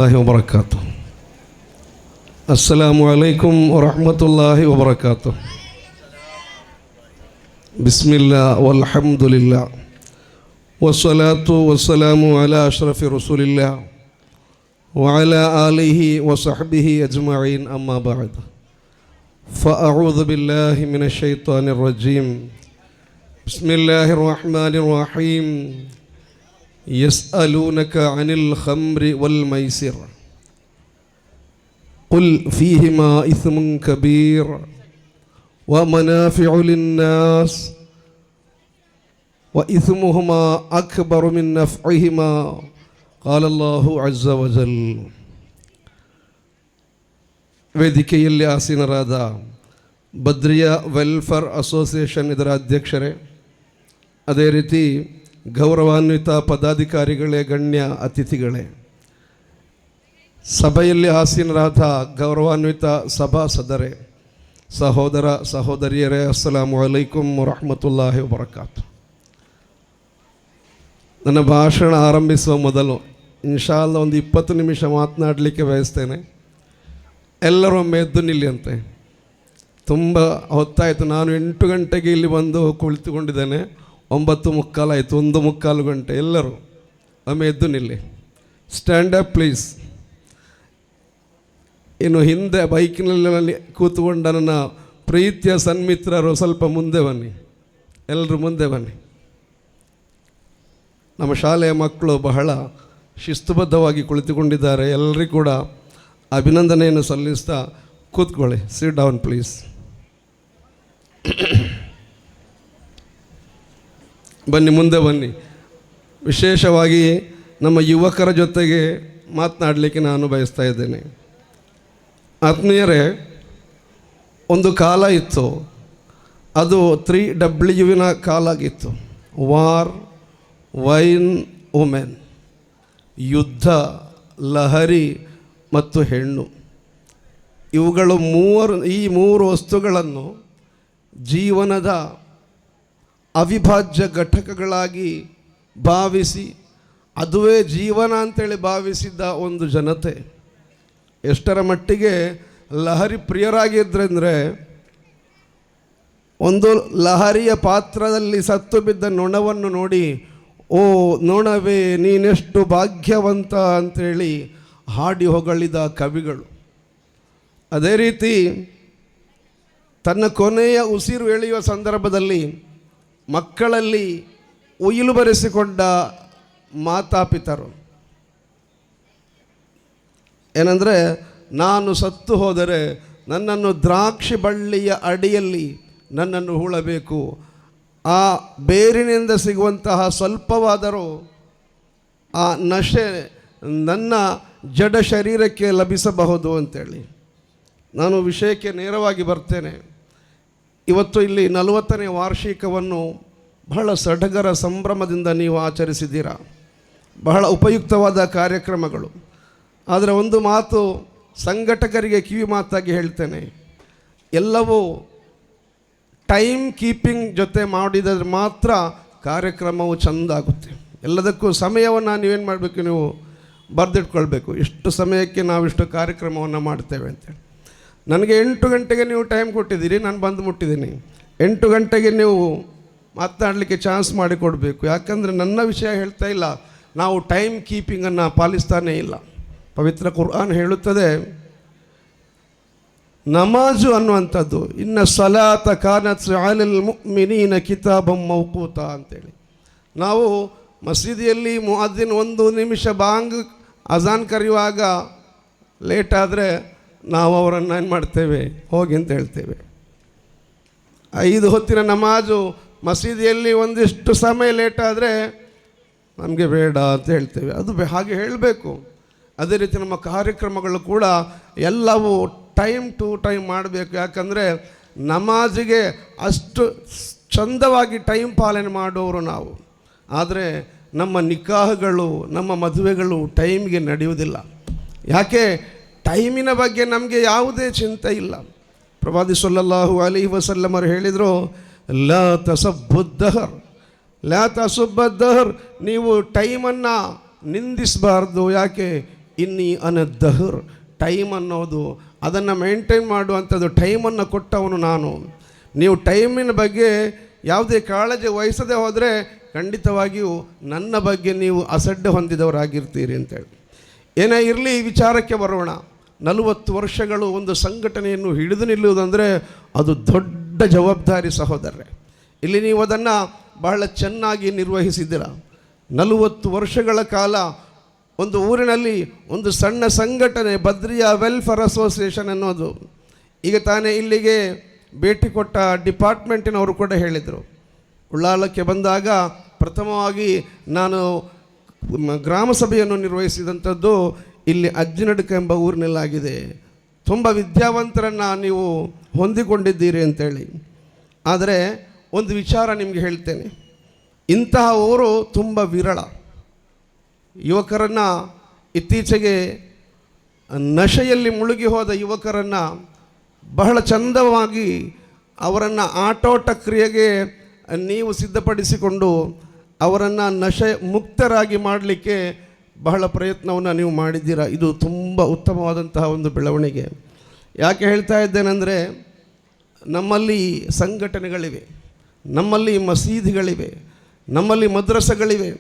वबरकातुह। अस्सलामु अलैकुम वरहमतुल्लाहि वबरकातुह। बिस्मिल्लाह वल्हम्दुलिल्लाह वस्सलातु वस्सलामु अला अशरफि रसूलिल्लाह व अला आलिहि व सहबिहि अजमईन अम्मा बाद फ़अऊज़ु बिल्लाहि मिनश शैतानिर रजीम। बिस्मिल्लाहिर रहमानिर रहीम। यसअलूनका अनिल खम्रि वल मैसिर कुल फ़ीहिमा इस्मुन कबीर व मनाफ़िउ लिन्नास व इस्मुहुमा अकबर मिन नफ़इहिमा क़ाल अल्लाहु अज़्ज़ व जल। ವೇದಿಕೆಯಲ್ಲಿ ಆಸೀನರಾದ ಬದ್ರಿಯಾ ವೆಲ್ಫೇರ್ ಅಸೋಸಿಯೇಷನ್ ಇದರ ಅಧ್ಯಕ್ಷರೇ, ಅದೇ ರೀತಿ ಗೌರವಾನ್ವಿತ ಪದಾಧಿಕಾರಿಗಳೇ, ಗಣ್ಯ ಅತಿಥಿಗಳೇ, ಸಭೆಯಲ್ಲಿ ಆಸೀನರಾದ ಗೌರವಾನ್ವಿತ ಸಭಾಸದರೇ, ಸಹೋದರ ಸಹೋದರಿಯರೇ, ಅಸ್ಸಲಾಮು ಅಲೈಕುಂ ವರಹಮತುಲ್ಲಾಹಿ ವಬರಕಾತು. ನನ್ನ ಭಾಷಣ ಆರಂಭಿಸುವ ಮೊದಲು ಇನ್ಶಾ ಅಲ್ಲಾ ಒಂದು 20 ನಿಮಿಷ ಮಾತನಾಡಲಿಕ್ಕೆ ಬಯಸ್ತೇನೆ. ಎಲ್ಲರೂ ಒಮ್ಮೆ ಎದ್ದು ನಿಲ್ಲಿಯಂತೆ. ತುಂಬ ಹೊತ್ತಾಯಿತು. ನಾನು 8 ಗಂಟೆಗೆ ಇಲ್ಲಿ ಬಂದು ಕುಳಿತುಕೊಂಡಿದ್ದೇನೆ. 9:45 ಆಯಿತು, 1:15 ಗಂಟೆ. ಎಲ್ಲರೂ ಒಮ್ಮೆ ಎದ್ದು ನಿಲ್ಲಿ. Stand up please. ಇನ್ನು ಹಿಂದೆ ಬೈಕಿನಲ್ಲಿ ಕೂತ್ಕೊಂಡ ನನ್ನ ಪ್ರೀತಿಯ ಸನ್ಮಿತ್ರರು ಸ್ವಲ್ಪ ಮುಂದೆ ಬನ್ನಿ. ಎಲ್ಲರೂ ಮುಂದೆ ಬನ್ನಿ. ನಮ್ಮ ಶಾಲೆಯ ಮಕ್ಕಳು ಬಹಳ ಶಿಸ್ತುಬದ್ಧವಾಗಿ ಕುಳಿತುಕೊಂಡಿದ್ದಾರೆ. ಎಲ್ಲರಿಗೂ ಕೂಡ ಅಭಿನಂದನೆಯನ್ನು ಸಲ್ಲಿಸ್ತಾ ಕೂತ್ಕೊಳ್ಳಿ. Sit down please. ಬನ್ನಿ, ಮುಂದೆ ಬನ್ನಿ. ವಿಶೇಷವಾಗಿ ನಮ್ಮ ಯುವಕರ ಜೊತೆಗೆ ಮಾತನಾಡಲಿಕ್ಕೆ ನಾನು ಬಯಸ್ತಾ ಇದ್ದೇನೆ. ಆತ್ಮೀಯರೇ, ಒಂದು ಕಾಲ ಇತ್ತು, ಅದು 3W ಕಾಲ ಆಗಿತ್ತು. War, wine, women. ಯುದ್ಧ, ಲಹರಿ ಮತ್ತು ಹೆಣ್ಣು. ಇವುಗಳು ಈ ಮೂರು ವಸ್ತುಗಳನ್ನು ಜೀವನದ ಅವಿಭಾಜ್ಯ ಘಟಕಗಳಾಗಿ ಭಾವಿಸಿ ಅದುವೇ ಜೀವನ ಅಂತೇಳಿ ಭಾವಿಸಿದ್ದ ಒಂದು ಜನತೆ ಎಷ್ಟರ ಮಟ್ಟಿಗೆ ಲಹರಿ ಪ್ರಿಯರಾಗಿದ್ದರೆಂದರೆ, ಒಂದು ಲಹರಿಯ ಪಾತ್ರದಲ್ಲಿ ಸತ್ತು ಬಿದ್ದ ನೊಣವನ್ನು ನೋಡಿ, ಓ ನೊಣವೇ ನೀನೆಷ್ಟು ಭಾಗ್ಯವಂತ ಅಂಥೇಳಿ ಹಾಡಿ ಹೊಗಳಿದ ಕವಿಗಳು. ಅದೇ ರೀತಿ ತನ್ನ ಕೊನೆಯ ಉಸಿರು ಎಳೆಯುವ ಸಂದರ್ಭದಲ್ಲಿ ಮಕ್ಕಳಲ್ಲಿ ಉಯಿಲು ಬರೆಸಿಕೊಂಡ ಮಾತಾಪಿತರು ಏನಂದರೆ, ನಾನು ಸತ್ತು ಹೋದರೆ ನನ್ನನ್ನು ದ್ರಾಕ್ಷಿ ಬಳ್ಳಿಯ ಅಡಿಯಲ್ಲಿ ನನ್ನನ್ನು ಹೂಳಬೇಕು, ಆ ಬೇರಿನಿಂದ ಸಿಗುವಂತಹ ಸ್ವಲ್ಪವಾದರೂ ಆ ನಶೆ ನನ್ನ ಜಡ ಶರೀರಕ್ಕೆ ಲಭಿಸಬಹುದು ಅಂತೇಳಿ. ನಾನು ವಿಷಯಕ್ಕೆ ನೇರವಾಗಿ ಬರ್ತೇನೆ. ಇವತ್ತು ಇಲ್ಲಿ 40ನೇ ವಾರ್ಷಿಕವನ್ನು ಬಹಳ ಸಡಗರ ಸಂಭ್ರಮದಿಂದ ನೀವು ಆಚರಿಸಿದ್ದೀರಾ. ಬಹಳ ಉಪಯುಕ್ತವಾದ ಕಾರ್ಯಕ್ರಮಗಳು. ಆದರೆ ಒಂದು ಮಾತು ಸಂಘಟಕರಿಗೆ ಕಿವಿ ಮಾತಾಗಿ ಹೇಳ್ತೇನೆ, ಎಲ್ಲವೂ ಟೈಮ್ ಕೀಪಿಂಗ್ ಜೊತೆ ಮಾಡಿದರೆ ಮಾತ್ರ ಕಾರ್ಯಕ್ರಮವು ಚೆಂದ ಆಗುತ್ತೆ. ಎಲ್ಲದಕ್ಕೂ ಸಮಯವನ್ನು ನೀವೇನು ಮಾಡಬೇಕು, ನೀವು ಬರೆದಿಟ್ಕೊಳ್ಬೇಕು. ಇಷ್ಟು ಸಮಯಕ್ಕೆ ನಾವಿಷ್ಟು ಕಾರ್ಯಕ್ರಮವನ್ನು ಮಾಡ್ತೇವೆ ಅಂತೇಳಿ. ನನಗೆ 8 ಗಂಟೆಗೆ ನೀವು ಟೈಮ್ ಕೊಟ್ಟಿದ್ದೀರಿ, ನಾನು ಬಂದು ಮುಟ್ಟಿದ್ದೀನಿ. 8 ಗಂಟೆಗೆ ನೀವು ಮಾತನಾಡಲಿಕ್ಕೆ ಚಾನ್ಸ್ ಮಾಡಿಕೊಡ್ಬೇಕು. ಯಾಕಂದರೆ ನನ್ನ ವಿಷಯ ಹೇಳ್ತಾ ಇಲ್ಲ, ನಾವು ಟೈಮ್ ಕೀಪಿಂಗನ್ನು ಪಾಲಿಸ್ತಾನೇ ಇಲ್ಲ. ಪವಿತ್ರ ಕುರ್ಆನ್ ಹೇಳುತ್ತದೆ, ನಮಾಜು ಅನ್ನುವಂಥದ್ದು ಇನ್ನ ಸಲಾತ ಕಾನತ್ ಅಲಲ್ ಮುಅ್ಮಿನೀನ ಕಿತಾಬಂ ಮೌಕೂತ ಅಂತೇಳಿ. ನಾವು ಮಸೀದಿಯಲ್ಲಿ ಮುಅದ್ದಿನ್ 1 ನಿಮಿಷ ಬಾಂಗ್ ಅಜಾನ್ ಕರೆಯುವಾಗ ಲೇಟ್ ಆದರೆ ನಾವು ಅವರನ್ನು ಏನು ಮಾಡ್ತೇವೆ, ಹೋಗಿ ಅಂತ ಹೇಳ್ತೇವೆ. 5 ಹೊತ್ತಿನ ನಮಾಜು ಮಸೀದಿಯಲ್ಲಿ ಒಂದಿಷ್ಟು ಸಮಯ ಲೇಟ್ ಆದರೆ ನಮಗೆ ಬೇಡ ಅಂತ ಹೇಳ್ತೇವೆ. ಅದು ಹಾಗೆ ಹೇಳಬೇಕು. ಅದೇ ರೀತಿ ನಮ್ಮ ಕಾರ್ಯಕ್ರಮಗಳು ಕೂಡ ಎಲ್ಲವೂ ಟೈಮ್ ಟು ಟೈಮ್ ಮಾಡಬೇಕು. ಯಾಕಂದರೆ ನಮಾಜಿಗೆ ಅಷ್ಟು ಚಂದವಾಗಿ ಟೈಮ್ ಪಾಲನೆ ಮಾಡುವವರು ನಾವು. ಆದರೆ ನಮ್ಮ ನಿಕಾಹಗಳು, ನಮ್ಮ ಮದುವೆಗಳು ಟೈಮ್ಗೆ ನಡೆಯುವುದಿಲ್ಲ. ಯಾಕೆ? ಟೈಮಿನ ಬಗ್ಗೆ ನಮಗೆ ಯಾವುದೇ ಚಿಂತೆ ಇಲ್ಲ. ಪ್ರವಾದಿ ಸಲ್ಲಲ್ಲಾಹು ಅಲೈಹಿ ವಸಲ್ಲಮರು ಹೇಳಿದರು, ಲಾ ತಸಬ್ಬುದ್ದಹರ್ ಲಾ ತಸುಬ್ಬದ್ದಹರ್, ನೀವು ಟೈಮನ್ನು ನಿಂದಿಸಬಾರ್ದು. ಯಾಕೆ? ಇನ್ನಿ ಅನದ್ದಹರ್, ಟೈಮ್ ಅನ್ನೋದು ಅದನ್ನು ಮೇಂಟೈನ್ ಮಾಡುವಂಥದ್ದು, ಟೈಮನ್ನು ಕೊಟ್ಟವನು ನಾನು. ನೀವು ಟೈಮಿನ ಬಗ್ಗೆ ಯಾವುದೇ ಕಾಳಜಿ ವಹಿಸದೆ ಹೋದರೆ ಖಂಡಿತವಾಗಿಯೂ ನನ್ನ ಬಗ್ಗೆ ನೀವು ಅಸಡ್ಡೆ ಹೊಂದಿದವರಾಗಿರ್ತೀರಿ ಅಂತೇಳಿ. ಏನೇ ಇರಲಿ, ವಿಚಾರಕ್ಕೆ ಬರೋಣ. 40 ವರ್ಷಗಳು ಒಂದು ಸಂಘಟನೆಯನ್ನು ಹಿಡಿದು ನಿಲ್ಲುವುದಂದರೆ ಅದು ದೊಡ್ಡ ಜವಾಬ್ದಾರಿ ಸಹೋದರರೇ. ಇಲ್ಲಿ ನೀವು ಅದನ್ನು ಬಹಳ ಚೆನ್ನಾಗಿ ನಿರ್ವಹಿಸಿದ್ದೀರ. 40 ವರ್ಷಗಳ ಕಾಲ ಒಂದು ಊರಿನಲ್ಲಿ ಒಂದು ಸಣ್ಣ ಸಂಘಟನೆ, ಬದ್ರಿಯಾ ವೆಲ್ಫೇರ್ ಅಸೋಸಿಯೇಷನ್ ಅನ್ನೋದು, ಈಗ ತಾನೇ ಇಲ್ಲಿಗೆ ಭೇಟಿ ಕೊಟ್ಟ ಡಿಪಾರ್ಟ್ಮೆಂಟಿನವರು ಕೂಡ ಹೇಳಿದರು. ಉಳ್ಳಾಲಕ್ಕೆ ಬಂದಾಗ ಪ್ರಥಮವಾಗಿ ನಾನು ಗ್ರಾಮ ಸಭೆಯನ್ನು ನಿರ್ವಹಿಸಿದಂಥದ್ದು ಇಲ್ಲಿ ಅಜ್ಜಿನಡ್ಕ ಎಂಬ ಊರಿನಲ್ಲಾಗಿದೆ. ತುಂಬ ವಿದ್ಯಾವಂತರನ್ನು ನೀವು ಹೊಂದಿಕೊಂಡಿದ್ದೀರಿ ಅಂತೇಳಿ. ಆದರೆ ಒಂದು ವಿಚಾರ ನಿಮಗೆ ಹೇಳ್ತೇನೆ, ಇಂತಹ ಊರು ತುಂಬ ವಿರಳ. ಯುವಕರನ್ನು ಇತ್ತೀಚೆಗೆ ನಶೆಯಲ್ಲಿ ಮುಳುಗಿ ಹೋದ ಯುವಕರನ್ನು ಬಹಳ ಚಂದವಾಗಿ ಅವರನ್ನು ಆಟೋಟ ಕ್ರಿಯೆಗೆ ನೀವು ಸಿದ್ಧಪಡಿಸಿಕೊಂಡು ಅವರನ್ನು ನಶೆ ಮುಕ್ತರಾಗಿ ಮಾಡಲಿಕ್ಕೆ ಬಹಳ ಪ್ರಯತ್ನವನ್ನು ನೀವು ಮಾಡಿದ್ದೀರಾ. ಇದು ತುಂಬ ಉತ್ತಮವಾದಂತಹ ಒಂದು ಬೆಳವಣಿಗೆ. ಯಾಕೆ ಹೇಳ್ತಾ ಇದ್ದೇನೆಂದರೆ, ನಮ್ಮಲ್ಲಿ ಸಂಘಟನೆಗಳಿವೆ, ನಮ್ಮಲ್ಲಿ ಮಸೀದಿಗಳಿವೆ, ನಮ್ಮಲ್ಲಿ ಮದ್ರಸಗಳಿವೆ.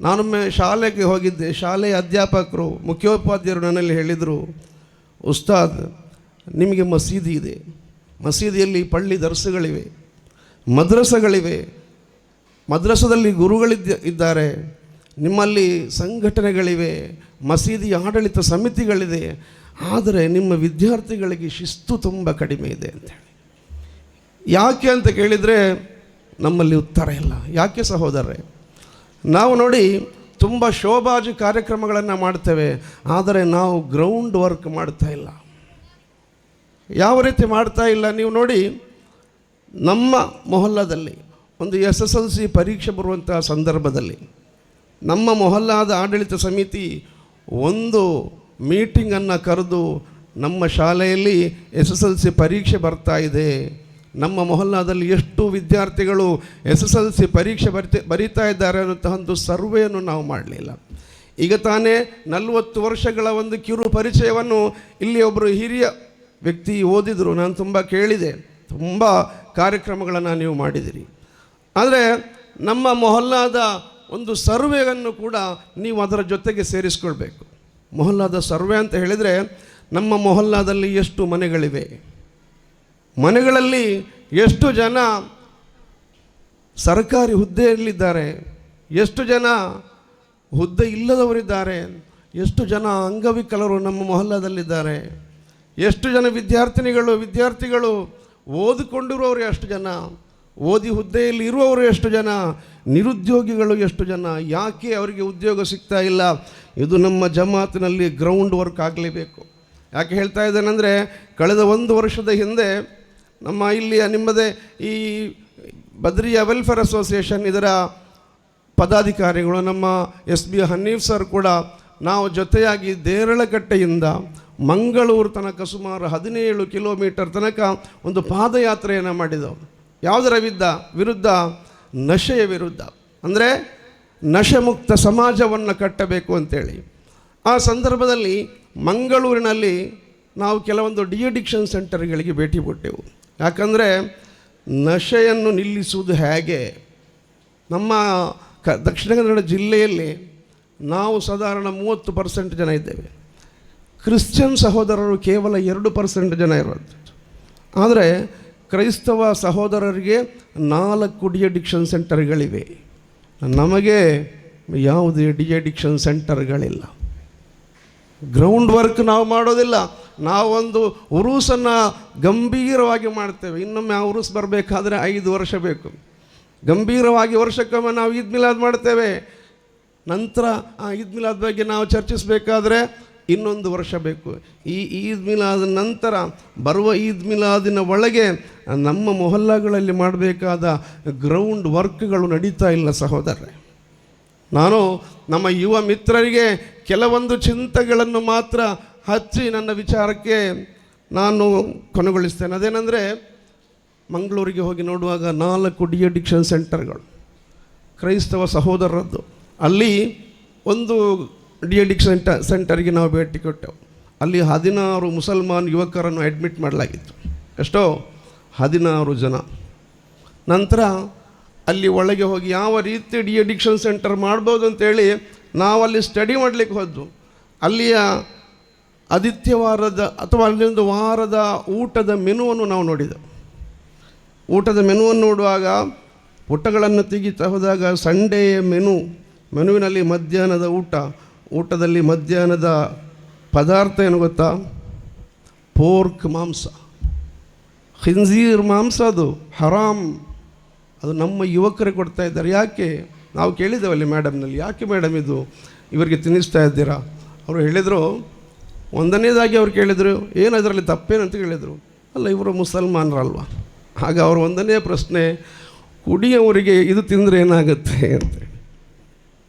ನಾನೊಮ್ಮೆ ಶಾಲೆಗೆ ಹೋಗಿದ್ದೆ. ಶಾಲೆಯ ಅಧ್ಯಾಪಕರು, ಮುಖ್ಯೋಪಾಧ್ಯಾಯರು ನನ್ನಲ್ಲಿ ಹೇಳಿದರು, ಉಸ್ತಾದ್ ನಿಮಗೆ ಮಸೀದಿ ಇದೆ, ಮಸೀದಿಯಲ್ಲಿ ಪಳ್ಳಿ ದರ್ಸುಗಳಿವೆ, ಮದ್ರಸಗಳಿವೆ, ಮದ್ರಸದಲ್ಲಿ ಗುರುಗಳಿದ್ದಾರೆ, ನಿಮ್ಮಲ್ಲಿ ಸಂಘಟನೆಗಳಿವೆ, ಮಸೀದಿ ಆಡಳಿತ ಸಮಿತಿಗಳಿದೆ, ಆದರೆ ನಿಮ್ಮ ವಿದ್ಯಾರ್ಥಿಗಳಿಗೆ ಶಿಸ್ತು ತುಂಬ ಕಡಿಮೆ ಇದೆ ಅಂತೇಳಿ. ಯಾಕೆ ಅಂತ ಕೇಳಿದರೆ ನಮ್ಮಲ್ಲಿ ಉತ್ತರ ಇಲ್ಲ. ಯಾಕೆ ಸಹೋದರರೇ? ನಾವು ನೋಡಿ ತುಂಬ ಶೋಭಾಜಿ ಕಾರ್ಯಕ್ರಮಗಳನ್ನು ಮಾಡ್ತೇವೆ, ಆದರೆ ನಾವು ಗ್ರೌಂಡ್ ವರ್ಕ್ ಮಾಡ್ತಾ ಇಲ್ಲ. ಯಾವ ರೀತಿ ಮಾಡ್ತಾ ಇಲ್ಲ? ನೀವು ನೋಡಿ, ನಮ್ಮ ಮೊಹಲ್ಲಾದಲ್ಲಿ ಒಂದು SSLC ಪರೀಕ್ಷೆ ಬರುವಂತಹ ಸಂದರ್ಭದಲ್ಲಿ ನಮ್ಮ ಮೊಹಲ್ಲಾದ ಆಡಳಿತ ಸಮಿತಿ ಒಂದು ಮೀಟಿಂಗನ್ನು ಕರೆದು, ನಮ್ಮ ಶಾಲೆಯಲ್ಲಿ SSLC ಪರೀಕ್ಷೆ ಬರ್ತಾ ಇದೆ, ನಮ್ಮ ಮೊಹಲ್ಲಾದಲ್ಲಿ ಎಷ್ಟು ವಿದ್ಯಾರ್ಥಿಗಳು SSLC ಪರೀಕ್ಷೆ ಬರೀತಾ ಇದ್ದಾರೆ ಅನ್ನುವಂತಹ ಒಂದು ಸರ್ವೆಯನ್ನು ನಾವು ಮಾಡಲಿಲ್ಲ. ಈಗ ತಾನೇ 40 ವರ್ಷಗಳ ಒಂದು ಕಿರು ಪರಿಚಯವನ್ನು ಇಲ್ಲಿ ಒಬ್ಬರು ಹಿರಿಯ ವ್ಯಕ್ತಿ ಓದಿದರು. ನಾನು ತುಂಬ ಕೇಳಿದೆ, ತುಂಬ ಕಾರ್ಯಕ್ರಮಗಳನ್ನು ನೀವು ಮಾಡಿದಿರಿ. ಆದರೆ ನಮ್ಮ ಮೊಹಲ್ಲಾದ ಒಂದು ಸರ್ವೆಯನ್ನು ಕೂಡ ನೀವು ಅದರ ಜೊತೆಗೆ ಸೇರಿಸ್ಕೊಳ್ಬೇಕು. ಮೊಹಲ್ಲಾದ ಸರ್ವೆ ಅಂತ ಹೇಳಿದರೆ, ನಮ್ಮ ಮೊಹಲ್ಲಾದಲ್ಲಿ ಎಷ್ಟು ಮನೆಗಳಿವೆ, ಮನೆಗಳಲ್ಲಿ ಎಷ್ಟು ಜನ ಸರ್ಕಾರಿ ಹುದ್ದೆಯಲ್ಲಿದ್ದಾರೆ, ಎಷ್ಟು ಜನ ಹುದ್ದೆ ಇಲ್ಲದವರಿದ್ದಾರೆ, ಎಷ್ಟು ಜನ ಅಂಗವಿಕಲರು ನಮ್ಮ ಮೊಹಲ್ಲಾದಲ್ಲಿದ್ದಾರೆ, ಎಷ್ಟು ಜನ ವಿದ್ಯಾರ್ಥಿಗಳು ಓದಿಕೊಂಡಿರುವವರು ಎಷ್ಟು ಜನ, ಓದಿ ಹುದ್ದೆಯಲ್ಲಿ ಇರುವವರು ಎಷ್ಟು ಜನ, ನಿರುದ್ಯೋಗಿಗಳು ಎಷ್ಟು ಜನ, ಯಾಕೆ ಅವರಿಗೆ ಉದ್ಯೋಗ ಸಿಗ್ತಾ ಇಲ್ಲ? ಇದು ನಮ್ಮ ಜಮಾತಿನಲ್ಲಿ ಗ್ರೌಂಡ್ ವರ್ಕ್ ಆಗಲೇಬೇಕು. ಯಾಕೆ ಹೇಳ್ತಾ ಇದ್ದೇನೆಂದರೆ, ಕಳೆದ 1 ವರ್ಷದ ಹಿಂದೆ ನಮ್ಮ ಇಲ್ಲಿಯ ನಿಮ್ಮದೇ ಈ ಬದ್ರಿಯಾ ವೆಲ್ಫೇರ್ ಅಸೋಸಿಯೇಷನ್ ಇದರ ಪದಾಧಿಕಾರಿಗಳು, ನಮ್ಮ SB ಹನೀಫ್ ಸರ್ ಕೂಡ ನಾವು ಜೊತೆಯಾಗಿ ದೇರಳಕಟ್ಟೆಯಿಂದ ಮಂಗಳೂರು ತನಕ ಸುಮಾರು 17 ಕಿಲೋಮೀಟರ್ ತನಕ ಒಂದು ಪಾದಯಾತ್ರೆಯನ್ನು ಮಾಡಿದೆವು. ಯಾವುದರ ವಿರುದ್ಧ? ನಶೆಯ ವಿರುದ್ಧ. ಅಂದರೆ ನಶೆ ಮುಕ್ತ ಸಮಾಜವನ್ನು ಕಟ್ಟಬೇಕು ಅಂತೇಳಿ. ಆ ಸಂದರ್ಭದಲ್ಲಿ ಮಂಗಳೂರಿನಲ್ಲಿ ನಾವು ಕೆಲವೊಂದು ಡಿಅಡಿಕ್ಷನ್ ಸೆಂಟರ್ಗಳಿಗೆ ಭೇಟಿ ಕೊಟ್ಟೆವು. ಯಾಕಂದರೆ ನಶೆಯನ್ನು ನಿಲ್ಲಿಸುವುದು ಹೇಗೆ? ನಮ್ಮ ದಕ್ಷಿಣ ಕನ್ನಡ ಜಿಲ್ಲೆಯಲ್ಲಿ ನಾವು ಸಾಧಾರಣ 30% ಜನ ಇದ್ದೇವೆ. ಕ್ರಿಶ್ಚಿಯನ್ ಸಹೋದರರು ಕೇವಲ 2% ಜನ ಇರೋದು. ಆದರೆ ಕ್ರೈಸ್ತವ ಸಹೋದರರಿಗೆ 4 ಡಿಅಡಿಕ್ಷನ್ ಸೆಂಟರ್ಗಳಿವೆ. ನಮಗೆ ಯಾವುದೇ ಡಿಅಡಿಕ್ಷನ್ ಸೆಂಟರ್ಗಳಿಲ್ಲ. ಗ್ರೌಂಡ್ ವರ್ಕ್ ನಾವು ಮಾಡೋದಿಲ್ಲ. ನಾವೊಂದು ಉರುಸನ್ನು ಗಂಭೀರವಾಗಿ ಮಾಡ್ತೇವೆ. ಇನ್ನೊಮ್ಮೆ ಆ ಉರುಸ್ ಬರಬೇಕಾದ್ರೆ 5 ವರ್ಷ ಬೇಕು. ಗಂಭೀರವಾಗಿ ವರ್ಷಕ್ಕೊಮ್ಮೆ ನಾವು ಈದ್ ಮಿಲಾದ್ ಮಾಡ್ತೇವೆ. ನಂತರ ಆ ಈದ್ ಮಿಲಾದ್ ಬಗ್ಗೆ ನಾವು ಚರ್ಚಿಸಬೇಕಾದ್ರೆ 1 ವರ್ಷ ಬೇಕು. ಈ ಈದ್ ಮಿಲಾದ್ ನಂತರ ಬರುವ ಈದ್ ಮಿಲಾದಿನ ಒಳಗೆ ನಮ್ಮ ಮೊಹಲ್ಲಾಗಳಲ್ಲಿ ಮಾಡಬೇಕಾದ ಗ್ರೌಂಡ್ ವರ್ಕ್ಗಳು ನಡೀತಾ ಇಲ್ಲ ಸಹೋದರರೇ. ನಾನು ನಮ್ಮ ಯುವ ಮಿತ್ರರಿಗೆ ಕೆಲವೊಂದು ಚಿಂತೆಗಳನ್ನು ಮಾತ್ರ ಹಚ್ಚಿ ನನ್ನ ವಿಚಾರಕ್ಕೆ ನಾನು ಕೊನೆಗೊಳಿಸ್ತೇನೆ. ಅದೇನೆಂದರೆ, ಮಂಗಳೂರಿಗೆ ಹೋಗಿ ನೋಡುವಾಗ 4 ಡಿಅಡಿಕ್ಷನ್ ಸೆಂಟರ್ಗಳು ಕ್ರೈಸ್ತವ ಸಹೋದರರದ್ದು. ಅಲ್ಲಿ ಒಂದು ಡಿ ಅಡಿಕ್ಷನ್ ಸೆಂಟರ್ಗೆ ನಾವು ಭೇಟಿ ಕೊಟ್ಟೆವು. ಅಲ್ಲಿ 16 ಮುಸಲ್ಮಾನ್ ಯುವಕರನ್ನು ಅಡ್ಮಿಟ್ ಮಾಡಲಾಗಿತ್ತು. ಎಷ್ಟೋ 16 ಜನ. ನಂತರ ಅಲ್ಲಿ ಒಳಗೆ ಹೋಗಿ ಯಾವ ರೀತಿ ಡಿ ಅಡಿಕ್ಷನ್ ಸೆಂಟರ್ ಮಾಡ್ಬೋದು ಅಂತೇಳಿ ನಾವಲ್ಲಿ ಸ್ಟಡಿ ಮಾಡಲಿಕ್ಕೆ ಹೋದ್ದು. ಅಲ್ಲಿಯ ಆದಿತ್ಯವಾರದ ಅಥವಾ ಅಲ್ಲೊಂದು ವಾರದ ಊಟದ ಮೆನುವನ್ನು ನಾವು ನೋಡಿದೆವು. ಊಟದ ಮೆನುವನ್ನು ನೋಡುವಾಗ ಪುಟಗಳನ್ನು ತೆಗಿತಾ ಹೋದಾಗ ಸಂಡೇಯ ಮೆನುವಿನಲ್ಲಿ ಮಧ್ಯಾಹ್ನದ ಊಟದಲ್ಲಿ ಮಧ್ಯಾಹ್ನದ ಪದಾರ್ಥ ಏನು ಗೊತ್ತಾ? ಪೋರ್ಕ್ ಮಾಂಸ, ಖಿಂಜೀರ್ ಮಾಂಸ, ಅದು ಹರಾಮ್. ಅದು ನಮ್ಮ ಯುವಕರಿಗೆ ಕೊಡ್ತಾ ಇದ್ದಾರೆ. ಯಾಕೆ? ನಾವು ಕೇಳಿದ್ದೇವಲ್ಲಿ ಮೇಡಮ್ನಲ್ಲಿ, ಯಾಕೆ ಮೇಡಮ್ ಇದು ಇವರಿಗೆ ತಿನ್ನಿಸ್ತಾ ಇದ್ದೀರಾ? ಅವರು ಹೇಳಿದರು, ಒಂದನೇದಾಗಿ ಅವ್ರು ಕೇಳಿದರು, ಏನು ಅದರಲ್ಲಿ ತಪ್ಪೇನಂತ ಕೇಳಿದರು. ಅಲ್ಲ, ಇವರು ಮುಸಲ್ಮಾನರಲ್ವ? ಆಗ ಅವ್ರ ಒಂದನೇ ಪ್ರಶ್ನೆ, ಕುಡಿಯೋವರಿಗೆ ಇದು ತಿಂದರೆ ಏನಾಗುತ್ತೆ ಅಂತೇಳಿ.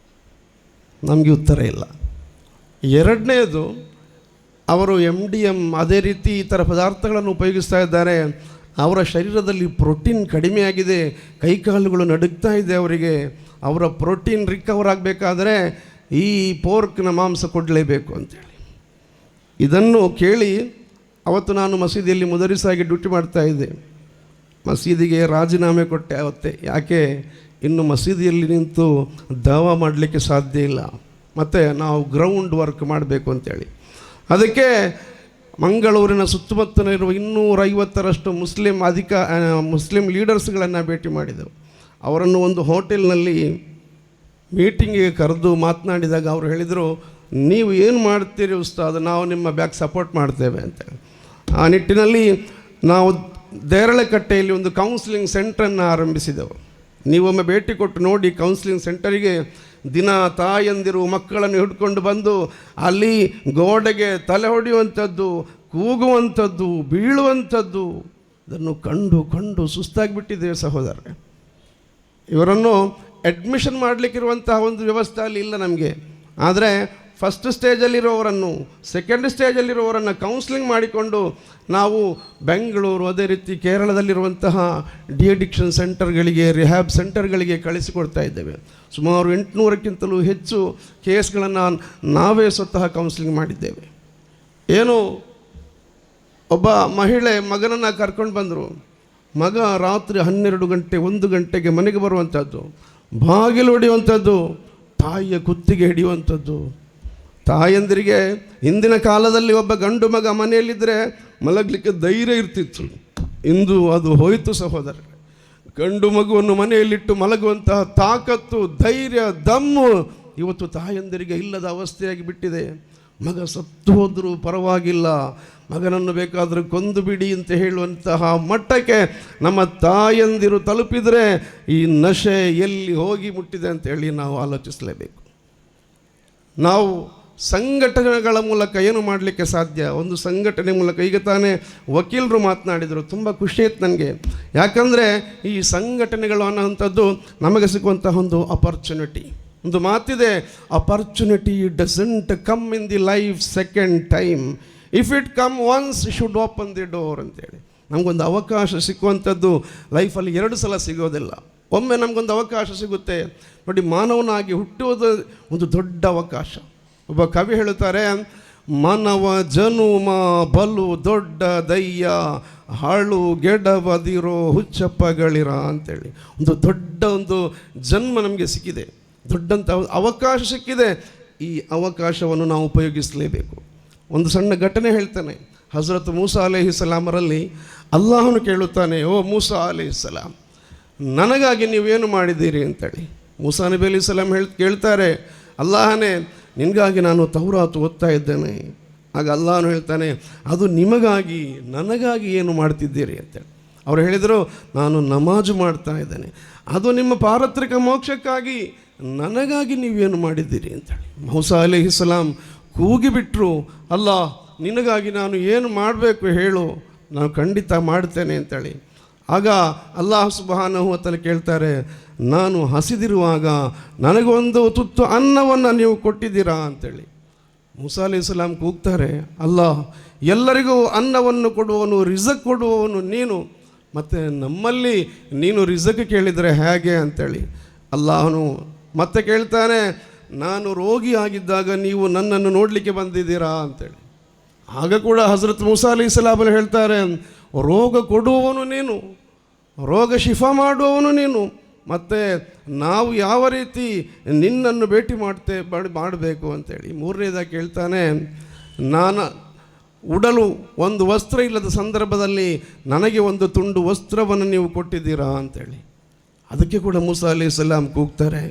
ನಮಗೆ ಉತ್ತರ ಇಲ್ಲ. ಎರಡನೇದು, ಅವರು MDM ಅದೇ ರೀತಿ ಈ ಥರ ಪದಾರ್ಥಗಳನ್ನು ಉಪಯೋಗಿಸ್ತಾ ಇದ್ದಾರೆ. ಅವರ ಶರೀರದಲ್ಲಿ ಪ್ರೋಟೀನ್ ಕಡಿಮೆಯಾಗಿದೆ, ಕೈಕಾಲುಗಳು ನಡುಗ್ತಾ ಇದೆ ಅವರಿಗೆ. ಅವರ ಪ್ರೋಟೀನ್ ರಿಕವರ್ ಆಗಬೇಕಾದ್ರೆ ಈ ಪೋರ್ಕ್ನ ಮಾಂಸ ಕೊಡಲೇಬೇಕು ಅಂತೇಳಿ. ಇದನ್ನು ಕೇಳಿ ಅವತ್ತು ನಾನು ಮಸೀದಿಯಲ್ಲಿ ಮುದರಿಸಾಗಿ ಡ್ಯೂಟಿ ಮಾಡ್ತಾಯಿದ್ದೆ. ಮಸೀದಿಗೆ ರಾಜೀನಾಮೆ ಕೊಟ್ಟೆ ಅವತ್ತೇ. ಯಾಕೆ? ಇನ್ನು ಮಸೀದಿಯಲ್ಲಿ ನಿಂತು ದಾವಾ ಮಾಡಲಿಕ್ಕೆ ಸಾಧ್ಯ ಇಲ್ಲ, ಮತ್ತು ನಾವು ಗ್ರೌಂಡ್ ವರ್ಕ್ ಮಾಡಬೇಕು ಅಂತೇಳಿ. ಅದಕ್ಕೆ ಮಂಗಳೂರಿನ ಸುತ್ತಮುತ್ತಲಿರುವ 250ರಷ್ಟು ಮುಸ್ಲಿಂ ಲೀಡರ್ಸ್ಗಳನ್ನು ಭೇಟಿ ಮಾಡಿದೆವು. ಅವರನ್ನು ಒಂದು ಹೋಟೆಲ್ನಲ್ಲಿ ಮೀಟಿಂಗಿಗೆ ಕರೆದು ಮಾತನಾಡಿದಾಗ ಅವರು ಹೇಳಿದರು, ನೀವು ಏನು ಮಾಡ್ತೀರಿ ಉಸ್ತಾದ್, ನಾವು ನಿಮ್ಮ ಬ್ಯಾಕ್ ಸಪೋರ್ಟ್ ಮಾಡ್ತೇವೆ ಅಂತೇಳಿ. ಆ ನಿಟ್ಟಿನಲ್ಲಿ ನಾವು ದೇರಳಕಟ್ಟೆಯಲ್ಲಿ ಒಂದು ಕೌನ್ಸಿಲಿಂಗ್ ಸೆಂಟ್ರನ್ನು ಆರಂಭಿಸಿದೆವು. ನೀವೊಮ್ಮೆ ಭೇಟಿ ಕೊಟ್ಟು ನೋಡಿ. ಕೌನ್ಸಿಲಿಂಗ್ ಸೆಂಟರಿಗೆ ದಿನ ತಾಯಂದಿರು ಮಕ್ಕಳನ್ನು ಹಿಡ್ಕೊಂಡು ಬಂದು ಅಲ್ಲಿ ಗೋಡೆಗೆ ತಲೆ ಹೊಡೆಯುವಂಥದ್ದು, ಕೂಗುವಂಥದ್ದು, ಬೀಳುವಂಥದ್ದು, ಇದನ್ನು ಕಂಡು ಸುಸ್ತಾಗಿಬಿಟ್ಟಿದ್ದೇವೆ ಸಹೋದರರೇ. ಇವರನ್ನು ಅಡ್ಮಿಷನ್ ಮಾಡಲಿಕ್ಕಿರುವಂತಹ ಒಂದು ವ್ಯವಸ್ಥೆ ಅಲ್ಲಿ ಇಲ್ಲ ನಮಗೆ. ಆದರೆ ಫಸ್ಟ್ ಸ್ಟೇಜಲ್ಲಿರೋವರನ್ನು, ಸೆಕೆಂಡ್ ಸ್ಟೇಜಲ್ಲಿರೋವರನ್ನು ಕೌನ್ಸಿಲಿಂಗ್ ಮಾಡಿಕೊಂಡು ನಾವು ಬೆಂಗಳೂರು, ಅದೇ ರೀತಿ ಕೇರಳದಲ್ಲಿರುವಂತಹ ಡಿ ಅಡಿಕ್ಷನ್ ಸೆಂಟರ್ಗಳಿಗೆ, ರಿಹ್ಯಾಬ್ ಸೆಂಟರ್ಗಳಿಗೆ ಕಳಿಸಿಕೊಡ್ತಾ ಇದ್ದೇವೆ. ಸುಮಾರು 800ಕ್ಕಿಂತಲೂ ಹೆಚ್ಚು ಕೇಸ್ಗಳನ್ನು ನಾವೇ ಸ್ವತಃ ಕೌನ್ಸಿಲಿಂಗ್ ಮಾಡಿದ್ದೇವೆ. ಏನು, ಒಬ್ಬ ಮಹಿಳೆ ಮಗನನ್ನು ಕರ್ಕೊಂಡು ಬಂದರು. ಮಗ ರಾತ್ರಿ 12 ಗಂಟೆ 1 ಗಂಟೆಗೆ ಮನೆಗೆ ಬರುವಂಥದ್ದು, ಬಾಗಿಲು ಹೊಡೆಯುವಂಥದ್ದು, ತಾಯಿಯ ಕುತ್ತಿಗೆ ಹಿಡಿಯುವಂಥದ್ದು. ತಾಯಂದಿರಿಗೆ ಹಿಂದಿನ ಕಾಲದಲ್ಲಿ ಒಬ್ಬ ಗಂಡು ಮಗ ಮನೆಯಲ್ಲಿದ್ದರೆ ಮಲಗಲಿಕ್ಕೆ ಧೈರ್ಯ ಇರ್ತಿತ್ತು. ಇಂದು ಅದು ಹೋಯಿತು ಸಹೋದರರೇ. ಗಂಡು ಮಗುವನ್ನು ಮನೆಯಲ್ಲಿಟ್ಟು ಮಲಗುವಂತಹ ತಾಕತ್ತು, ಧೈರ್ಯ, ದಮ್ಮು ಇವತ್ತು ತಾಯಂದಿರಿಗೆ ಇಲ್ಲದ ಅವಸ್ಥೆಯಾಗಿ ಬಿಟ್ಟಿದೆ. ಮಗ ಸತ್ತು ಹೋದರೂ ಪರವಾಗಿಲ್ಲ, ಮಗನನ್ನು ಬೇಕಾದರೂ ಕೊಂದು ಬಿಡಿ ಅಂತ ಹೇಳುವಂತಹ ಮಟ್ಟಕ್ಕೆ ನಮ್ಮ ತಾಯಂದಿರು ತಲುಪಿದರೆ ಈ ನಶೆ ಎಲ್ಲಿ ಹೋಗಿ ಮುಟ್ಟಿದೆ ಅಂತೇಳಿ ನಾವು ಆಲೋಚಿಸಲೇಬೇಕು. ನಾವು ಸಂಘಟನೆಗಳ ಮೂಲಕ ಏನು ಮಾಡಲಿಕ್ಕೆ ಸಾಧ್ಯ? ಒಂದು ಸಂಘಟನೆ ಮೂಲಕ. ಈಗ ತಾನೇ ವಕೀಲರು ಮಾತನಾಡಿದರು, ತುಂಬ ಖುಷಿ ಆಯ್ತು ನನಗೆ. ಯಾಕಂದರೆ ಈ ಸಂಘಟನೆಗಳು ಅನ್ನೋವಂಥದ್ದು ನಮಗೆ ಸಿಗುವಂತಹ ಒಂದು ಅಪರ್ಚುನಿಟಿ. ಒಂದು ಮಾತಿದೆ, opportunity doesn't come in the life second time, if it come once should open the door ಅಂತೇಳಿ. ನಮಗೊಂದು ಅವಕಾಶ ಸಿಕ್ಕುವಂಥದ್ದು ಲೈಫಲ್ಲಿ 2 ಸಲ ಸಿಗೋದಿಲ್ಲ. ಒಮ್ಮೆ ನಮಗೊಂದು ಅವಕಾಶ ಸಿಗುತ್ತೆ ನೋಡಿ. ಮಾನವನಾಗಿ ಹುಟ್ಟುವುದು ಒಂದು ದೊಡ್ಡ ಅವಕಾಶ. ಒಬ್ಬ ಕವಿ ಹೇಳುತ್ತಾರೆ, ಮಾನವ ಜನುಮ ಬಲು ದೊಡ್ಡ ದಯ್ಯ, ಹಾಳು ಗೆಡಬದಿರೋ ಹುಚ್ಚಪ್ಪಗಳಿರ ಅಂತೇಳಿ. ಒಂದು ದೊಡ್ಡ ಒಂದು ಜನ್ಮ ನಮಗೆ ಸಿಕ್ಕಿದೆ, ದೊಡ್ಡಂಥ ಅವಕಾಶ ಸಿಕ್ಕಿದೆ. ಈ ಅವಕಾಶವನ್ನು ನಾವು ಉಪಯೋಗಿಸಲೇಬೇಕು. ಒಂದು ಸಣ್ಣ ಘಟನೆ ಹೇಳ್ತಾನೆ. ಹಜರತ್ ಮೂಸಾ ಅಲೈಹಿಸ್ಸಲಾಮರಲ್ಲಿ ಅಲ್ಲಾಹನು ಕೇಳುತ್ತಾನೆ, ಓ ಮೂಸಾ ಅಲೈಹಿಸ್ಸಲಾಮ್, ನನಗಾಗಿ ನೀವೇನು ಮಾಡಿದ್ದೀರಿ ಅಂತೇಳಿ. ಮೂಸಾ ನಬಿ ಅಲೈಹಿಸ್ಸಲಾಮ್ ಕೇಳ್ತಾರೆ, ಅಲ್ಲಾಹನೇ, ನಿನಗಾಗಿ ನಾನು ತೌರಾತ್ ಓದ್ತಾ ಇದ್ದೇನೆ. ಆಗ ಅಲ್ಲಾಹನು ಹೇಳ್ತಾನೆ, ಅದು ನಿಮಗಾಗಿ, ನನಗಾಗಿ ಏನು ಮಾಡ್ತಿದ್ದೀರಿ ಅಂತೇಳಿ. ಅವರು ಹೇಳಿದರು, ನಾನು ನಮಾಜು ಮಾಡ್ತಾ ಇದ್ದೇನೆ. ಅದು ನಿಮ್ಮ ಪಾರತ್ರಿಕ ಮೋಕ್ಷಕ್ಕಾಗಿ, ನನಗಾಗಿ ನೀವೇನು ಮಾಡಿದ್ದೀರಿ ಅಂತೇಳಿ. ಮೂಸಾ ಅಲೈಹಿಸ್ಸಲಾಮ್ ಕೂಗಿಬಿಟ್ರು, ಅಲ್ಲ, ನಿನಗಾಗಿ ನಾನು ಏನು ಮಾಡಬೇಕು ಹೇಳು, ನಾನು ಖಂಡಿತ ಮಾಡ್ತೇನೆ ಅಂತೇಳಿ. ಆಗ ಅಲ್ಲಾಹ್ ಸುಬ್ಹಾನಹು ವ ತಆಲಾ ಕೇಳ್ತಾರೆ, ನಾನು ಹಸಿದಿರುವಾಗ ನನಗೊಂದು ತುತ್ತು ಅನ್ನವನ್ನು ನೀವು ಕೊಟ್ಟಿದ್ದೀರಾ ಅಂತೇಳಿ. ಮೂಸಾ ಅಲೈಹಿಸ್ಸಲಾಮ್ ಕೂಗ್ತಾರೆ, ಅಲ್ಲ, ಎಲ್ಲರಿಗೂ ಅನ್ನವನ್ನು ಕೊಡುವವನು, ರಿಜಕ್ ಕೊಡುವವನು ನೀನು, ಮತ್ತು ನಮ್ಮಲ್ಲಿ ನೀನು ರಿಜಕ್ ಕೇಳಿದರೆ ಹೇಗೆ ಅಂತೇಳಿ. ಅಲ್ಲಾಹನು ಮತ್ತೆ ಕೇಳ್ತಾನೆ, ನಾನು ರೋಗಿಯಾಗಿದ್ದಾಗ ನೀವು ನನ್ನನ್ನು ನೋಡಲಿಕ್ಕೆ ಬಂದಿದ್ದೀರಾ ಅಂತೇಳಿ. ಆಗ ಕೂಡ ಹಜರತ್ ಮೂಸಾ ಅಲೈಹಿಸ್ಸಲಾಮ್ ಹೇಳ್ತಾರೆ, ರೋಗ ಕೊಡುವವನು ನೀನು, ರೋಗ ಶಿಫಾ ಮಾಡುವವನು ನೀನು, ಮತ್ತು ನಾವು ಯಾವ ರೀತಿ ನಿನ್ನನ್ನು ಭೇಟಿ ಮಾಡಬೇಕು ಅಂತೇಳಿ. ಮೂರನೇದಾಗಿ ಕೇಳ್ತಾನೆ, ನಾನು ಉಡಲು ಒಂದು ವಸ್ತ್ರ ಇಲ್ಲದ ಸಂದರ್ಭದಲ್ಲಿ ನನಗೆ ಒಂದು ತುಂಡು ವಸ್ತ್ರವನ್ನು ನೀವು ಕೊಟ್ಟಿದ್ದೀರಾ ಅಂತೇಳಿ. ಅದಕ್ಕೆ ಕೂಡ ಮೂಸಾ ಅಲೈಹಿಸ್ಸಲಾಮ್ ಕೂಗ್ತಾರೆ.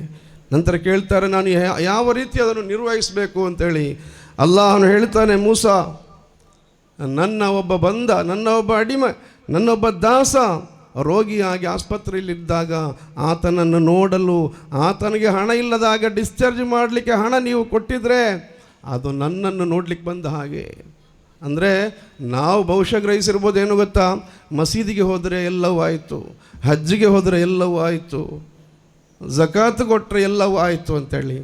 ನಂತರ ಕೇಳ್ತಾರೆ, ನಾನು ಯಾವ ರೀತಿ ಅದನ್ನು ನಿರ್ವಹಿಸಬೇಕು ಅಂತೇಳಿ. ಅಲ್ಲಾಹನು ಹೇಳ್ತಾನೆ, ಮೂಸಾ, ನನ್ನ ಒಬ್ಬ ಅಡಿಮೆ, ನನ್ನೊಬ್ಬ ದಾಸ ರೋಗಿಯಾಗಿ ಆಸ್ಪತ್ರೆಯಲ್ಲಿದ್ದಾಗ ಆತನನ್ನು ನೋಡಲು ಆತನಿಗೆ ಹಣ ಇಲ್ಲದಾಗ ಡಿಸ್ಚಾರ್ಜ್ ಮಾಡಲಿಕ್ಕೆ ಹಣ ನೀವು ಕೊಟ್ಟಿದ್ರೆ ಅದು ನನ್ನನ್ನು ನೋಡಲಿಕ್ಕೆ ಬಂದ ಹಾಗೆ. ಅಂದರೆ ನಾವು ಬಹುಶಃ ಗ್ರಹಿಸಿರ್ಬೋದು, ಏನು ಗೊತ್ತಾ, ಮಸೀದಿಗೆ ಹೋದರೆ ಎಲ್ಲವೂ ಆಯಿತು, ಹಜ್ಜಿಗೆ ಹೋದರೆ ಎಲ್ಲವೂ ಆಯಿತು, ಝಕಾತ್ ಕೊಟ್ಟರೆ ಎಲ್ಲವೂ ಆಯಿತು ಅಂತೇಳಿ.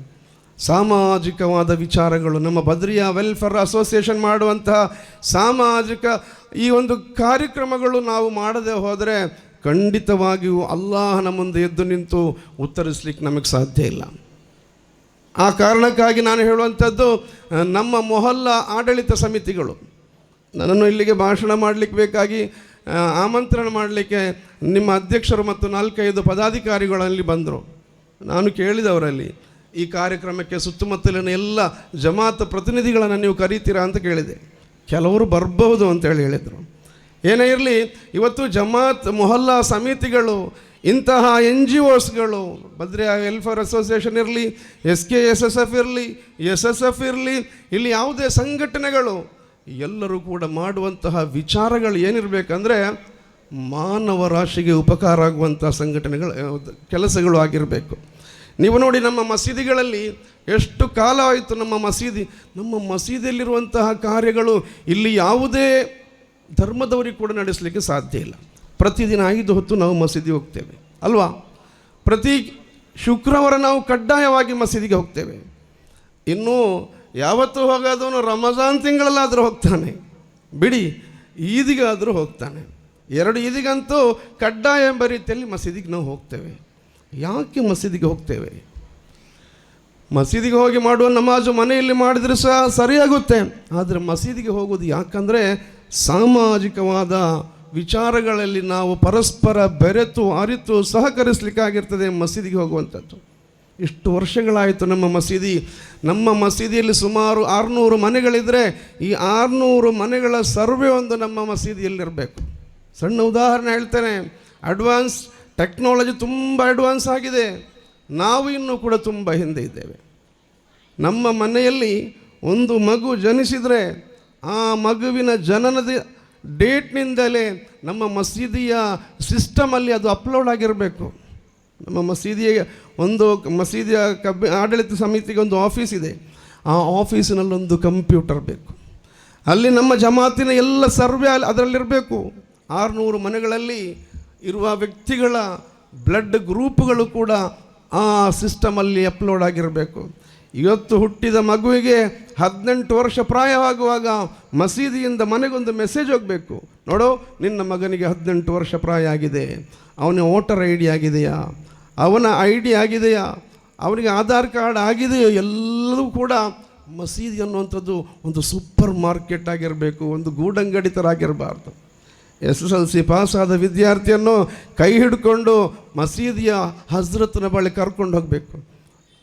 ಸಾಮಾಜಿಕವಾದ ವಿಚಾರಗಳು, ನಮ್ಮ ಬದ್ರಿಯಾ ವೆಲ್ಫೇರ್ ಅಸೋಸಿಯೇಷನ್ ಮಾಡುವಂತಹ ಸಾಮಾಜಿಕ ಈ ಒಂದು ಕಾರ್ಯಕ್ರಮಗಳು ನಾವು ಮಾಡದೆ ಹೋದರೆ ಖಂಡಿತವಾಗಿಯೂ ಅಲ್ಲಾಹನ ಮುಂದೆ ಎದ್ದು ನಿಂತು ಉತ್ತರಿಸಲಿಕ್ಕೆ ನಮಗೆ ಸಾಧ್ಯ ಇಲ್ಲ. ಆ ಕಾರಣಕ್ಕಾಗಿ ನಾನು ಹೇಳುವಂಥದ್ದು, ನಮ್ಮ ಮೊಹಲ್ಲಾ ಆಡಳಿತ ಸಮಿತಿಗಳು ನನ್ನನ್ನು ಇಲ್ಲಿಗೆ ಭಾಷಣ ಮಾಡಲಿಕ್ಕೆ ಬೇಕಾಗಿ ಆಮಂತ್ರಣ ಮಾಡಲಿಕ್ಕೆ ನಿಮ್ಮ ಅಧ್ಯಕ್ಷರು ಮತ್ತು 4-5 ಪದಾಧಿಕಾರಿಗಳಲ್ಲಿ ಬಂದರು. ನಾನು ಕೇಳಿದವರಲ್ಲಿ, ಈ ಕಾರ್ಯಕ್ರಮಕ್ಕೆ ಸುತ್ತಮುತ್ತಲಿನ ಎಲ್ಲ ಜಮಾತ್ ಪ್ರತಿನಿಧಿಗಳನ್ನು ನೀವು ಕರೀತೀರಾ ಅಂತ ಕೇಳಿದೆ. ಕೆಲವರು ಬರ್ಬೋದು ಅಂತೇಳಿ ಹೇಳಿದರು. ಏನೇ ಇರಲಿ, ಇವತ್ತು ಜಮಾತ್ ಮೊಹಲ್ಲಾ ಸಮಿತಿಗಳು, ಇಂತಹ NGOಸ್ಗಳು, ಬದ್ರಿಯಾ ವೆಲ್ಫೇರ್ ಅಸೋಸಿಯೇಷನ್ ಇರಲಿ, SKSSF ಇರಲಿ, SSF ಇರಲಿ, ಇಲ್ಲಿ ಯಾವುದೇ ಸಂಘಟನೆಗಳು, ಎಲ್ಲರೂ ಕೂಡ ಮಾಡುವಂತಹ ವಿಚಾರಗಳು ಏನಿರಬೇಕಂದ್ರೆ ಮಾನವ ರಾಶಿಗೆ ಉಪಕಾರ ಆಗುವಂಥ ಕೆಲಸಗಳು ಆಗಿರಬೇಕು. ನೀವು ನೋಡಿ, ನಮ್ಮ ಮಸೀದಿಗಳಲ್ಲಿ ಎಷ್ಟು ಕಾಲ ಆಯಿತು, ನಮ್ಮ ಮಸೀದಿಯಲ್ಲಿರುವಂತಹ ಕಾರ್ಯಗಳು ಇಲ್ಲಿ ಯಾವುದೇ ಧರ್ಮದವರಿಗೆ ಕೂಡ ನಡೆಸಲಿಕ್ಕೆ ಸಾಧ್ಯ ಇಲ್ಲ. ಪ್ರತಿದಿನ 5 ಹೊತ್ತು ನಾವು ಮಸೀದಿಗೆ ಹೋಗ್ತೇವೆ ಅಲ್ವಾ? ಪ್ರತಿ ಶುಕ್ರವಾರ ನಾವು ಕಡ್ಡಾಯವಾಗಿ ಮಸೀದಿಗೆ ಹೋಗ್ತೇವೆ. ಇನ್ನೂ ಯಾವತ್ತೂ ಹೋಗೋದವನು ರಮಜಾನ್ ತಿಂಗಳಲ್ಲಾದರೂ ಹೋಗ್ತಾನೆ, ಬಿಡಿ ಈದಿಗಾದರೂ ಹೋಗ್ತಾನೆ. 2 ಈದಿಗಂತೂ ಕಡ್ಡಾಯ ಎಂಬ ರೀತಿಯಲ್ಲಿ ಮಸೀದಿಗೆ ನಾವು ಹೋಗ್ತೇವೆ. ಯಾಕೆ ಮಸೀದಿಗೆ ಹೋಗ್ತೇವೆ? ಮಸೀದಿಗೆ ಹೋಗಿ ಮಾಡುವ ನಮಾಜು ಮನೆಯಲ್ಲಿ ಮಾಡಿದರೆ ಸಹ ಸರಿಯಾಗುತ್ತೆ. ಆದರೆ ಮಸೀದಿಗೆ ಹೋಗೋದು ಯಾಕಂದರೆ ಸಾಮಾಜಿಕವಾದ ವಿಚಾರಗಳಲ್ಲಿ ನಾವು ಪರಸ್ಪರ ಬೆರೆತು ಅರಿತು ಸಹಕರಿಸಲಿಕ್ಕಾಗಿರ್ತದೆ ಮಸೀದಿಗೆ ಹೋಗುವಂಥದ್ದು. ಇಷ್ಟು ವರ್ಷಗಳಾಯಿತು ನಮ್ಮ ಮಸೀದಿಯಲ್ಲಿ ಸುಮಾರು 600 ಮನೆಗಳಿದ್ದರೆ ಈ 600 ಮನೆಗಳ ಸರ್ವೆ ಒಂದು ನಮ್ಮ ಮಸೀದಿಯಲ್ಲಿರಬೇಕು. ಸಣ್ಣ ಉದಾಹರಣೆ ಹೇಳ್ತೇನೆ, ಅಡ್ವಾನ್ಸ್ ಟೆಕ್ನಾಲಜಿ ತುಂಬ ಅಡ್ವಾನ್ಸ್ ಆಗಿದೆ, ನಾವು ಇನ್ನೂ ಕೂಡ ತುಂಬ ಹಿಂದೆ ಇದ್ದೇವೆ. ನಮ್ಮ ಮನೆಯಲ್ಲಿ ಒಂದು ಮಗು ಜನಿಸಿದರೆ ಆ ಮಗುವಿನ ಜನನದ ಡೇಟ್ನಿಂದಲೇ ನಮ್ಮ ಮಸೀದಿಯ ಸಿಸ್ಟಮಲ್ಲಿ ಅದು ಅಪ್ಲೋಡ್ ಆಗಿರಬೇಕು. ನಮ್ಮ ಮಸೀದಿಯ ಆಡಳಿತ ಸಮಿತಿಗೆ ಒಂದು ಆಫೀಸ್ ಇದೆ, ಆ ಆಫೀಸಿನಲ್ಲೊಂದು ಕಂಪ್ಯೂಟರ್ ಬೇಕು. ಅಲ್ಲಿ ನಮ್ಮ ಜಮಾತಿನ ಎಲ್ಲ ಸರ್ವೆ ಅದರಲ್ಲಿರಬೇಕು. 600 ಮನೆಗಳಲ್ಲಿ ಇರುವ ವ್ಯಕ್ತಿಗಳ ಬ್ಲಡ್ ಗ್ರೂಪ್ಗಳು ಕೂಡ ಆ ಸಿಸ್ಟಮಲ್ಲಿ ಅಪ್ಲೋಡ್ ಆಗಿರಬೇಕು. ಇವತ್ತು ಹುಟ್ಟಿದ ಮಗುವಿಗೆ 18 ವರ್ಷ ಪ್ರಾಯವಾಗುವಾಗ ಮಸೀದಿಯಿಂದ ಮನೆಗೊಂದು ಮೆಸೇಜ್ ಹೋಗಬೇಕು, ನೋಡೋ ನಿನ್ನ ಮಗನಿಗೆ 18 ವರ್ಷ ಪ್ರಾಯ ಆಗಿದೆ, ಅವನ ವೋಟರ್ ID ಆಗಿದೆಯಾ, ಅವನ ID ಆಗಿದೆಯಾ, ಅವನಿಗೆ ಆಧಾರ್ ಕಾರ್ಡ್ ಆಗಿದೆಯೋ, ಎಲ್ಲವೂ ಕೂಡ ಮಸೀದಿ ಅನ್ನುವಂಥದ್ದು ಒಂದು ಸೂಪರ್ ಮಾರ್ಕೆಟ್ ಆಗಿರಬೇಕು, ಒಂದು ಗೂಡಂಗಡಿ ಥರ ಆಗಿರಬಾರ್ದು. SSLC ಪಾಸಾದ ವಿದ್ಯಾರ್ಥಿಯನ್ನು ಕೈ ಹಿಡ್ಕೊಂಡು ಮಸೀದಿಯ ಹಜ್ರತ್ನ ಬಳಿ ಕರ್ಕೊಂಡು ಹೋಗಬೇಕು.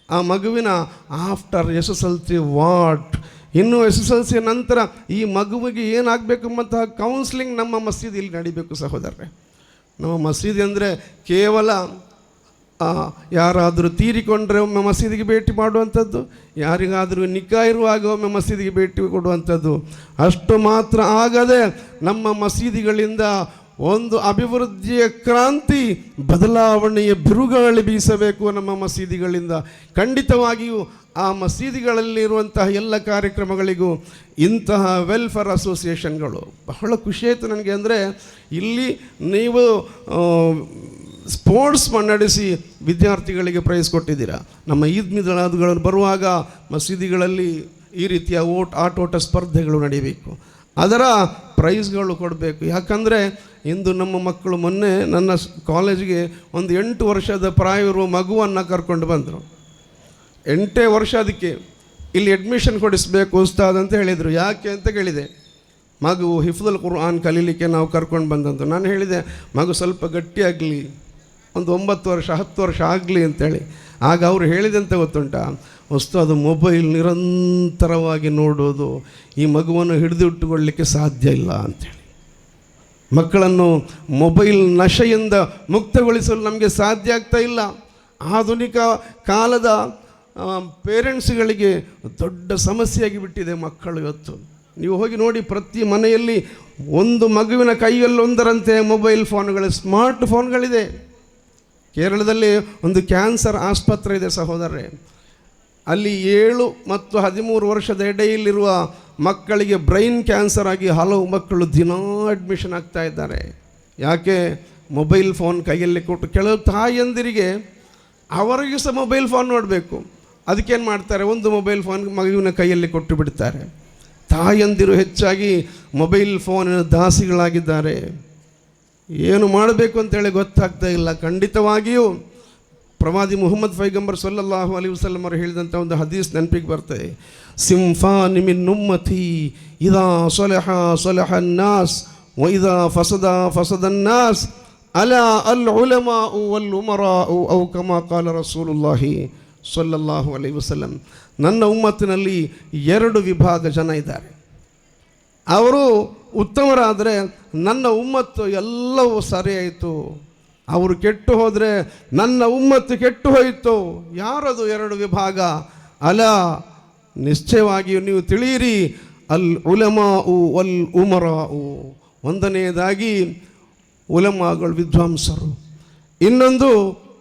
ಆ ಮಗುವಿನ ಆಫ್ಟರ್ SSLC ಇನ್ನು SSLC ನಂತರ ಈ ಮಗುವಿಗೆ ಏನಾಗಬೇಕು ಎಂಬಂತಹ ಕೌನ್ಸಿಲಿಂಗ್ ನಮ್ಮ ಮಸೀದಿಯಲ್ಲಿ ನಡಿಬೇಕು. ಸಹೋದರರೇ, ನಮ್ಮ ಮಸೀದಿ ಅಂದರೆ ಕೇವಲ ಯಾರಾದರೂ ತೀರಿಕೊಂಡ್ರೆ ಒಮ್ಮೆ ಮಸೀದಿಗೆ ಭೇಟಿ ಮಾಡುವಂಥದ್ದು, ಯಾರಿಗಾದರೂ ನಿಕ್ಕಾ ಇರುವಾಗ ಒಮ್ಮೆ ಮಸೀದಿಗೆ ಭೇಟಿ ಕೊಡುವಂಥದ್ದು ಅಷ್ಟು ಮಾತ್ರ ಆಗದೆ ನಮ್ಮ ಮಸೀದಿಗಳಿಂದ ಒಂದು ಅಭಿವೃದ್ಧಿಯ ಕ್ರಾಂತಿ, ಬದಲಾವಣೆಯ ಬಿರುಗಾಳಿ ಬೀಸಬೇಕು ನಮ್ಮ ಮಸೀದಿಗಳಿಂದ. ಖಂಡಿತವಾಗಿಯೂ ಆ ಮಸೀದಿಗಳಲ್ಲಿರುವಂತಹ ಎಲ್ಲ ಕಾರ್ಯಕ್ರಮಗಳಿಗೂ ಇಂತಹ ವೆಲ್ಫೇರ್ ಅಸೋಸಿಯೇಷನ್ಗಳು ಬಹಳ ಖುಷಿ ಆಯಿತು ನನಗೆ. ಅಂದರೆ ಇಲ್ಲಿ ನೀವು ಸ್ಪೋರ್ಟ್ಸ್ ನಡೆಸಿ ವಿದ್ಯಾರ್ಥಿಗಳಿಗೆ ಪ್ರೈಸ್ ಕೊಟ್ಟಿದ್ದೀರಾ. ನಮ್ಮ ಈದ್ ಮಿಲಾದ್ಗಳನ್ನು ಬರುವಾಗ ಮಸೀದಿಗಳಲ್ಲಿ ಈ ರೀತಿಯ ಆಟೋಟ ಸ್ಪರ್ಧೆಗಳು ನಡೀಬೇಕು, ಅದರ ಪ್ರೈಸ್ಗಳು ಕೊಡಬೇಕು. ಯಾಕಂದರೆ ಇಂದು ನಮ್ಮ ಮಕ್ಕಳು ಮೊನ್ನೆ ನನ್ನ ಕಾಲೇಜಿಗೆ ಒಂದು 8 ವರ್ಷದ ಪ್ರಾಯವಿರುವ ಮಗುವನ್ನು ಕರ್ಕೊಂಡು ಬಂದರು. 8 ವರ್ಷ ಅದಕ್ಕೆ ಇಲ್ಲಿ ಅಡ್ಮಿಷನ್ ಕೊಡಿಸ್ಬೇಕು ಉಸ್ತಾದ್ ಅಂತ ಹೇಳಿದರು. ಯಾಕೆ ಅಂತ ಕೇಳಿದೆ. ಮಗು ಹಿಫ್ಜುಲ್ ಕುರ್ಆನ್ ಕಲೀಲಿಕ್ಕೆ ನಾವು ಕರ್ಕೊಂಡು ಬಂದಂತು. ನಾನು ಹೇಳಿದೆ ಮಗು ಸ್ವಲ್ಪ ಗಟ್ಟಿಯಾಗಲಿ, ಒಂದು 9 ವರ್ಷ 10 ವರ್ಷ ಆಗಲಿ ಅಂತೇಳಿ. ಆಗ ಅವರು ಹೇಳಿದಂತ ಗೊತ್ತುಂಟ, ಉಸ್ತಾದ್ ಮೊಬೈಲ್ ನಿರಂತರವಾಗಿ ನೋಡೋದು ಈ ಮಗುವನ್ನು ಹಿಡಿದಿಟ್ಟುಕೊಳ್ಳಲಿಕ್ಕೆ ಸಾಧ್ಯ ಇಲ್ಲ ಅಂಥೇಳಿ. ಮಕ್ಕಳನ್ನು ಮೊಬೈಲ್ ನಶೆಯಿಂದ ಮುಕ್ತಗೊಳಿಸಲು ನಮಗೆ ಸಾಧ್ಯ ಆಗ್ತಾ ಇಲ್ಲ. ಆಧುನಿಕ ಕಾಲದ ಪೇರೆಂಟ್ಸ್ಗಳಿಗೆ ದೊಡ್ಡ ಸಮಸ್ಯೆಯಾಗಿ ಬಿಟ್ಟಿದೆ ಮಕ್ಕಳು ಇವತ್ತು. ನೀವು ಹೋಗಿ ನೋಡಿ, ಪ್ರತಿ ಮನೆಯಲ್ಲಿ ಒಂದು ಮಗುವಿನ ಕೈಯಲ್ಲೊಂದರಂತೆ ಮೊಬೈಲ್ ಫೋನ್ಗಳು, ಸ್ಮಾರ್ಟ್ ಫೋನ್ಗಳಿದೆ. ಕೇರಳದಲ್ಲಿ ಒಂದು ಕ್ಯಾನ್ಸರ್ ಆಸ್ಪತ್ರೆ ಇದೆ ಸಹೋದರರೇ. ಅಲ್ಲಿ 7 ಮತ್ತು 13 ವರ್ಷದ ಎಡೆಯಲ್ಲಿರುವ ಮಕ್ಕಳಿಗೆ ಬ್ರೈನ್ ಕ್ಯಾನ್ಸರ್ ಆಗಿ ಹಲವು ಮಕ್ಕಳು ದಿನಾ ಅಡ್ಮಿಷನ್ ಆಗ್ತಾ ಇದ್ದಾರೆ. ಯಾಕೆ? ಮೊಬೈಲ್ ಫೋನ್ ಕೈಯಲ್ಲಿ ಕೊಟ್ಟು. ಕೆಲವು ತಾಯಂದಿರಿಗೆ ಅವರಿಗೂ ಸಹ ಮೊಬೈಲ್ ಫೋನ್ ನೋಡಬೇಕು. ಅದಕ್ಕೇನು ಮಾಡ್ತಾರೆ, ಒಂದು ಮೊಬೈಲ್ ಫೋನ್ ಮಗುವಿನ ಕೈಯಲ್ಲಿ ಕೊಟ್ಟು ಬಿಡ್ತಾರೆ. ತಾಯಂದಿರು ಹೆಚ್ಚಾಗಿ ಮೊಬೈಲ್ ಫೋನಿನ ದಾಸಿಗಳಾಗಿದ್ದಾರೆ. ಏನು ಮಾಡಬೇಕು ಅಂತೇಳಿ ಗೊತ್ತಾಗ್ತಾ ಇಲ್ಲ. ಖಂಡಿತವಾಗಿಯೂ ಪ್ರವಾದಿ ಮುಹಮ್ಮದ್ ಪೈಗಂಬರ್ ಸಲ್ಲಲ್ಲಾಹು ಅಲೈಹಿ ವಸಲ್ಲಂ ಅವರು ಹೇಳಿದಂಥ ಒಂದು ಹದೀಸ್ ನೆನಪಿಗೆ ಬರ್ತದೆ. ಸಿಂಫಾನಿ ಮಿನ್ ಉಮ್ಮತಿ ಇದಾ ಸಲಹ ಸಲಹ ಅನ್ನಾಸ್ ವ ಇದಾ ಫಸದ ಫಸದ ಅನ್ನಾಸ್ ಅಲಾ ಅಲ್ ಉಲಮಾಉ ವಲ್ ಉಮರಾಉ ಔ ಕಮಾ ಕಾಲ ರಸೂಲುಲ್ಲಾಹಿ ಸಲ್ಲಲ್ಲಾಹು ಅಲೈಹಿ ವಸಲ್ಲಂ. ನನ್ನ ಉಮ್ಮತ್ತಿನಲ್ಲಿ 2 ವಿಭಾಗ ಜನ ಇದ್ದಾರೆ. ಅವರು ಉತ್ತಮರಾದರೆ ನನ್ನ ಉಮ್ಮತ್ತು ಎಲ್ಲವೂ ಸರಿಯಾಯಿತು. ಅವರು ಕೆಟ್ಟು ಹೋದರೆ ನನ್ನ ಉಮ್ಮತ್ತು ಕೆಟ್ಟು ಹೋಯಿತು. ಯಾರದು 2 ವಿಭಾಗ? ಅಲ, ನಿಶ್ಚಯವಾಗಿಯೂ ನೀವು ತಿಳಿಯಿರಿ, ಅಲ್ ಉಲಮಾಉ ವಲ್ ಉಮರಾಉ. ಒಂದನೆಯದಾಗಿ ಉಲಮಾಗಳು ವಿದ್ವಾಂಸರು, ಇನ್ನೊಂದು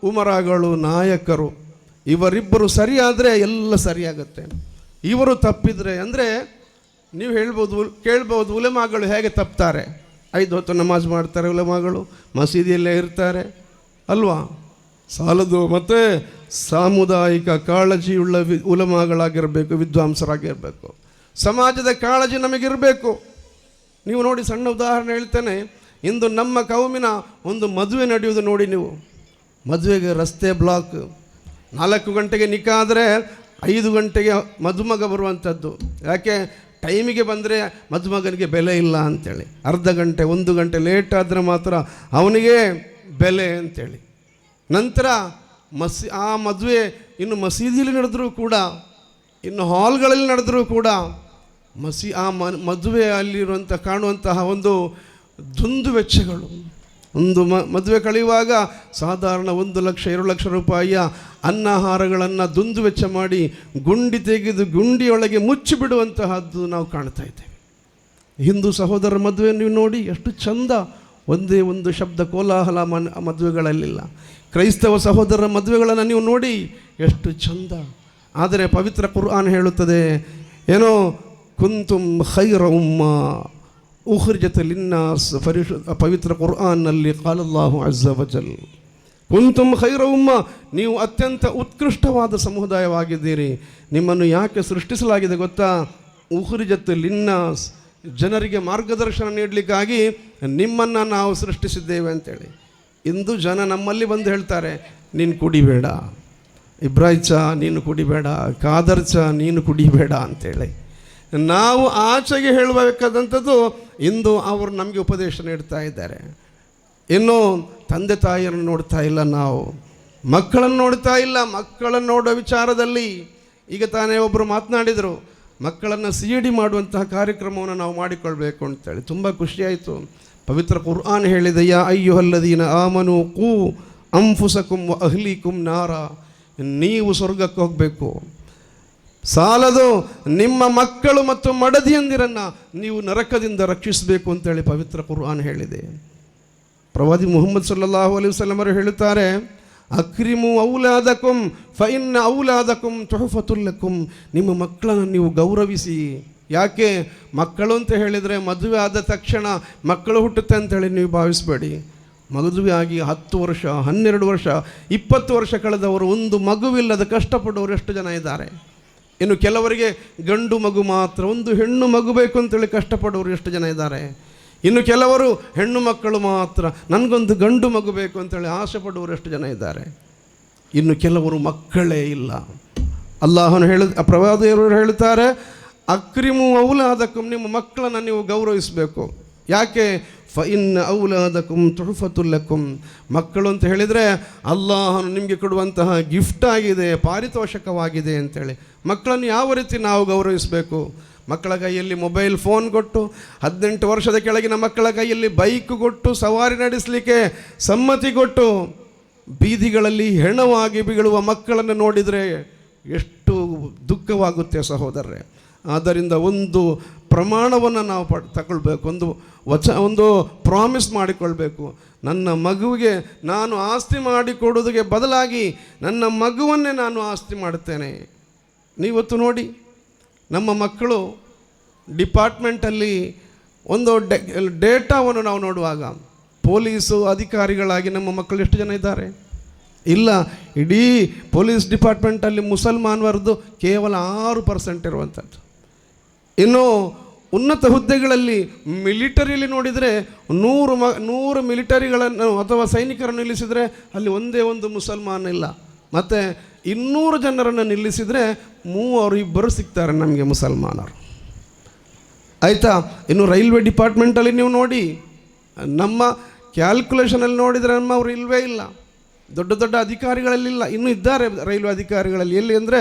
ಉಮರಾಗಳು ನಾಯಕರು. ಇವರಿಬ್ಬರು ಸರಿಯಾದರೆ ಎಲ್ಲ ಸರಿಯಾಗತ್ತೆ. ಇವರು ತಪ್ಪಿದರೆ ಅಂದರೆ ನೀವು ಕೇಳ್ಬೋದು ಉಲಮಾಗಳು ಹೇಗೆ ತಪ್ತಾರೆ? 5 ಹೊತ್ತು ನಮಾಜ್ ಮಾಡ್ತಾರೆ ಉಲಮಾಗಳು, ಮಸೀದಿಯಲ್ಲೇ ಇರ್ತಾರೆ ಅಲ್ವಾ? ಸಾಲದು. ಮತ್ತು ಸಾಮುದಾಯಿಕ ಕಾಳಜಿಯುಳ್ಳ ಉಲಮಾಗಳಾಗಿರಬೇಕು, ವಿದ್ವಾಂಸರಾಗಿರಬೇಕು. ಸಮಾಜದ ಕಾಳಜಿ ನಮಗಿರಬೇಕು. ನೀವು ನೋಡಿ, ಸಣ್ಣ ಉದಾಹರಣೆ ಹೇಳ್ತೇನೆ. ಇಂದು ನಮ್ಮ ಕೌಮಿನ ಒಂದು ಮದುವೆ ನಡೆಯುವುದು ನೋಡಿ ನೀವು. ಮದುವೆಗೆ ರಸ್ತೆ ಬ್ಲಾಕ್. 4 ಗಂಟೆಗೆ ನಿಖಾ ಆದರೆ 5 ಗಂಟೆಗೆ ಮದುಮಗ ಬರುವಂಥದ್ದು. ಯಾಕೆ? ಟೈಮಿಗೆ ಬಂದರೆ ಮದುಮಗನಿಗೆ ಬೆಲೆ ಇಲ್ಲ ಅಂಥೇಳಿ. ಅರ್ಧ ಗಂಟೆ 1 ಗಂಟೆ ಲೇಟ್ ಆದರೆ ಮಾತ್ರ ಅವನಿಗೆ ಬೆಲೆ ಅಂಥೇಳಿ. ನಂತರ ಆ ಮದುವೆ ಇನ್ನು ಮಸೀದಿಯಲ್ಲಿ ನಡೆದರೂ ಕೂಡ, ಇನ್ನು ಹಾಲ್ಗಳಲ್ಲಿ ನಡೆದರೂ ಕೂಡ ಮದುವೆ ಅಲ್ಲಿರುವಂಥ ಕಾಣುವಂತಹ ಒಂದು ದುಂದು ವೆಚ್ಚಗಳು. ಒಂದು ಮದುವೆ ಕಳೆಯುವಾಗ ಸಾಧಾರಣ 1 ಲಕ್ಷ 2 ಲಕ್ಷ ರೂಪಾಯಿಯ ಅನ್ನಾಹಾರಗಳನ್ನು ದುಂದು ವೆಚ್ಚ ಮಾಡಿ ಗುಂಡಿ ತೆಗೆದು ಗುಂಡಿಯೊಳಗೆ ಮುಚ್ಚಿಬಿಡುವಂತಹದ್ದು ನಾವು ಕಾಣ್ತಾ ಇದ್ದೇವೆ. ಹಿಂದೂ ಸಹೋದರರ ಮದುವೆ ನೀವು ನೋಡಿ ಎಷ್ಟು ಚಂದ, ಒಂದೇ ಒಂದು ಶಬ್ದ ಕೋಲಾಹಲ ಮದುವೆಗಳಲ್ಲಿಲ್ಲ. ಕ್ರೈಸ್ತವ ಸಹೋದರರ ಮದುವೆಗಳನ್ನು ನೀವು ನೋಡಿ ಎಷ್ಟು ಚಂದ. ಆದರೆ ಪವಿತ್ರ ಕುರ್ಆನ್ ಹೇಳುತ್ತದೆ ಏನೋ, ಕುಂತುಂ ಖೈರ ಉಮ್ಮಾ ಉಖ್ರಿಜತ್ ಲಿನ್ನಾಸ್. ಪವಿತ್ರ ಕುರ್ಆನ್ನಲ್ಲಿ क़ालल्लाहु ಅಜ್ಜ ವಜಲ್, ಕುಂತುಂ ಖೈರ ಉಮ್ಮಾ, ನೀವು ಅತ್ಯಂತ ಉತ್ಕೃಷ್ಟವಾದ ಸಮುದಾಯವಾಗಿದ್ದೀರಿ. ನಿಮ್ಮನ್ನು ಯಾಕೆ ಸೃಷ್ಟಿಸಲಾಗಿದೆ ಗೊತ್ತಾ? ಉಖ್ರಿಜತ್ ಲಿನ್ನಾಸ್, ಜನರಿಗೆ ಮಾರ್ಗದರ್ಶನ ನೀಡಲಿಕ್ಕಾಗಿ ನಿಮ್ಮನ್ನು ನಾವು ಸೃಷ್ಟಿಸಿದ್ದೇವೆ ಅಂತೇಳಿ. ಇಂದು ಜನ ನಮ್ಮಲ್ಲಿ ಬಂದು ಹೇಳ್ತಾರೆ, ನೀನು ಕುಡಿಬೇಡ, ಇಬ್ರಾಹಿಂ ಚಾ ನೀನು ಕುಡಿಬೇಡ, ಖಾದರ್ ಚಾ ನೀನು ಕುಡಿಬೇಡ ಅಂತೇಳಿ. ನಾವು ಆಚೆಗೆ ಹೇಳಬೇಕಾದಂಥದ್ದು ಇಂದು ಅವರು ನಮಗೆ ಉಪದೇಶ ನೀಡ್ತಾ ಇದ್ದಾರೆ. ಇನ್ನು ತಂದೆ ತಾಯಿಯನ್ನು ನೋಡ್ತಾ ಇಲ್ಲ, ನಾವು ಮಕ್ಕಳನ್ನು ನೋಡ್ತಾ ಇಲ್ಲ. ಮಕ್ಕಳನ್ನು ನೋಡೋ ವಿಚಾರದಲ್ಲಿ ಈಗ ತಾನೇ ಒಬ್ಬರು ಮಾತನಾಡಿದರು, ಮಕ್ಕಳನ್ನು CID ಮಾಡುವಂತಹ ಕಾರ್ಯಕ್ರಮವನ್ನು ನಾವು ಮಾಡಿಕೊಳ್ಬೇಕು ಅಂತೇಳಿ. ತುಂಬ ಖುಷಿಯಾಯಿತು. ಪವಿತ್ರ ಕುರ್ಆನ್ ಹೇಳಿದೆ, ಯಾ ಅಯ್ಯುಹಲ್ಲದೀನ ಆಮನು ಕೂ ಅಂಫುಸಕುಂ ವ ಅಹ್ಲಿಕುಂ ನಾರ. ನೀವು ಸ್ವರ್ಗಕ್ಕೆ ಹೋಗಬೇಕು, ಸಾಲದು ನಿಮ್ಮ ಮಕ್ಕಳು ಮತ್ತು ಮಡದಿಯಂದಿರನ್ನು ನೀವು ನರಕದಿಂದ ರಕ್ಷಿಸಬೇಕು ಅಂತೇಳಿ ಪವಿತ್ರ ಕುರ್ಆನ್ ಹೇಳಿದೆ. ಪ್ರವಾದಿ ಮುಹಮ್ಮದ್ ಸಲ್ಲಲ್ಲಾಹು ಅಲೈಹಿ ವಸಲ್ಲಂ ಅವರು ಹೇಳುತ್ತಾರೆ, ಅಕ್ರಿಮು ಔಲಾದಕುಂ ಫಇನ್ನ ಔಲಾದಕುಂ ತುಹಫತುಲ್ ಲಕುಂ. ನಿಮ್ಮ ಮಕ್ಕಳನ್ನು ನೀವು ಗೌರವಿಸಿ. ಯಾಕೆ? ಮಕ್ಕಳು ಅಂತ ಹೇಳಿದರೆ ಮದುವೆ ಆದ ತಕ್ಷಣ ಮಕ್ಕಳು ಹುಟ್ಟುತ್ತೆ ಅಂತೇಳಿ ನೀವು ಭಾವಿಸಬೇಡಿ. ಮದುವೆ ಆಗಿ 10 ವರ್ಷ 12 ವರ್ಷ 20 ವರ್ಷ ಕಳೆದವರು ಒಂದು ಮಗುವಿಲ್ಲದ ಕಷ್ಟಪಡುವವರು ಎಷ್ಟು ಜನ ಇದ್ದಾರೆ. ಇನ್ನು ಕೆಲವರಿಗೆ ಗಂಡು ಮಗು ಮಾತ್ರ, ಒಂದು ಹೆಣ್ಣು ಮಗು ಬೇಕು ಅಂತೇಳಿ ಕಷ್ಟಪಡುವವರು ಎಷ್ಟು ಜನ ಇದ್ದಾರೆ. ಇನ್ನು ಕೆಲವರು ಹೆಣ್ಣು ಮಕ್ಕಳು ಮಾತ್ರ, ನನಗೊಂದು ಗಂಡು ಮಗು ಬೇಕು ಅಂತೇಳಿ ಆಸೆ ಪಡುವವರು ಎಷ್ಟು ಜನ ಇದ್ದಾರೆ. ಇನ್ನು ಕೆಲವರು ಮಕ್ಕಳೇ ಇಲ್ಲ. ಅಲ್ಲಾಹನು ಪ್ರವಾದಿಯವರು ಹೇಳುತ್ತಾರೆ, ಅಕ್ರಿಮು ಔಲಾದಕುಂ, ನಿಮ್ಮ ಮಕ್ಕಳನ್ನು ನೀವು ಗೌರವಿಸಬೇಕು. ಯಾಕೆ? ಫಇನ್ ಔಲಾದಕುಂ ತುಹಫತುಲ್ಲಕುಂ, ಮಕ್ಕಳು ಅಂತ ಹೇಳಿದರೆ ಅಲ್ಲಾಹನು ನಿಮಗೆ ಕೊಡುವಂತಹ ಗಿಫ್ಟ್ ಆಗಿದೆ, ಪಾರಿತೋಷಕವಾಗಿದೆ ಅಂತೇಳಿ. ಮಕ್ಕಳನ್ನು ಯಾವ ರೀತಿ ನಾವು ಗೌರವಿಸಬೇಕು? ಮಕ್ಕಳ ಕೈಯಲ್ಲಿ ಮೊಬೈಲ್ ಫೋನ್ ಕೊಟ್ಟು, 18 ವರ್ಷದ ಕೆಳಗಿನ ಮಕ್ಕಳ ಕೈಯಲ್ಲಿ ಬೈಕ್ ಕೊಟ್ಟು, ಸವಾರಿ ನಡೆಸಲಿಕ್ಕೆ ಸಮ್ಮತಿ ಕೊಟ್ಟು, ಬೀದಿಗಳಲ್ಲಿ ಹೆಣವಾಗಿ ಬೀಳುವ ಮಕ್ಕಳನ್ನು ನೋಡಿದರೆ ಎಷ್ಟು ದುಃಖವಾಗುತ್ತೆ ಸಹೋದರರೇ. ಆದ್ದರಿಂದ ಒಂದು ಪ್ರಮಾಣವನ್ನು ನಾವು ತಗೊಳ್ಬೇಕು, ಒಂದು ಪ್ರಾಮಿಸ್ ಮಾಡಿಕೊಳ್ಬೇಕು. ನನ್ನ ಮಗುವಿಗೆ ನಾನು ಆಸ್ತಿ ಮಾಡಿಕೊಡೋದಕ್ಕೆ ಬದಲಾಗಿ ನನ್ನ ಮಗುವನ್ನೇ ನಾನು ಆಸ್ತಿ ಮಾಡುತ್ತೇನೆ. ನೀವತ್ತು ನೋಡಿ, ನಮ್ಮ ಮಕ್ಕಳು ಡಿಪಾರ್ಟ್ಮೆಂಟಲ್ಲಿ ಒಂದು ಡೇಟಾವನ್ನು ನಾವು ನೋಡುವಾಗ, ಪೊಲೀಸು ಅಧಿಕಾರಿಗಳಾಗಿ ನಮ್ಮ ಮಕ್ಕಳು ಎಷ್ಟು ಜನ ಇದ್ದಾರೆ? ಇಲ್ಲ. ಇಡೀ ಪೊಲೀಸ್ ಡಿಪಾರ್ಟ್ಮೆಂಟಲ್ಲಿ ಮುಸಲ್ಮಾನರದ್ದು ಕೇವಲ 6% ಇರುವಂಥದ್ದು. ಇನ್ನು ಉನ್ನತ ಹುದ್ದೆಗಳಲ್ಲಿ ಮಿಲಿಟರಿಯಲ್ಲಿ ನೋಡಿದರೆ 100 ಮಿಲಿಟರಿಗಳನ್ನು ಅಥವಾ ಸೈನಿಕರನ್ನು ನಿಲ್ಲಿಸಿದರೆ ಅಲ್ಲಿ ಒಂದೇ ಒಂದು ಮುಸಲ್ಮಾನ ಇಲ್ಲ. ಮತ್ತು 200 ಜನರನ್ನು ನಿಲ್ಲಿಸಿದರೆ 2 ಸಿಗ್ತಾರೆ ನಮಗೆ ಮುಸಲ್ಮಾನರು. ಆಯಿತಾ? ಇನ್ನು ರೈಲ್ವೆ ಡಿಪಾರ್ಟ್ಮೆಂಟಲ್ಲಿ ನೀವು ನೋಡಿ, ನಮ್ಮ ಕ್ಯಾಲ್ಕುಲೇಷನಲ್ಲಿ ನೋಡಿದರೆ ನಮ್ಮವರು ಇಲ್ಲವೇ ಇಲ್ಲ. ದೊಡ್ಡ ದೊಡ್ಡ ಅಧಿಕಾರಿಗಳಲ್ಲಿಲ್ಲ, ಇನ್ನೂ ಇದ್ದಾರೆ ರೈಲ್ವೆ ಅಧಿಕಾರಿಗಳಲ್ಲಿ. ಎಲ್ಲಿ ಅಂದರೆ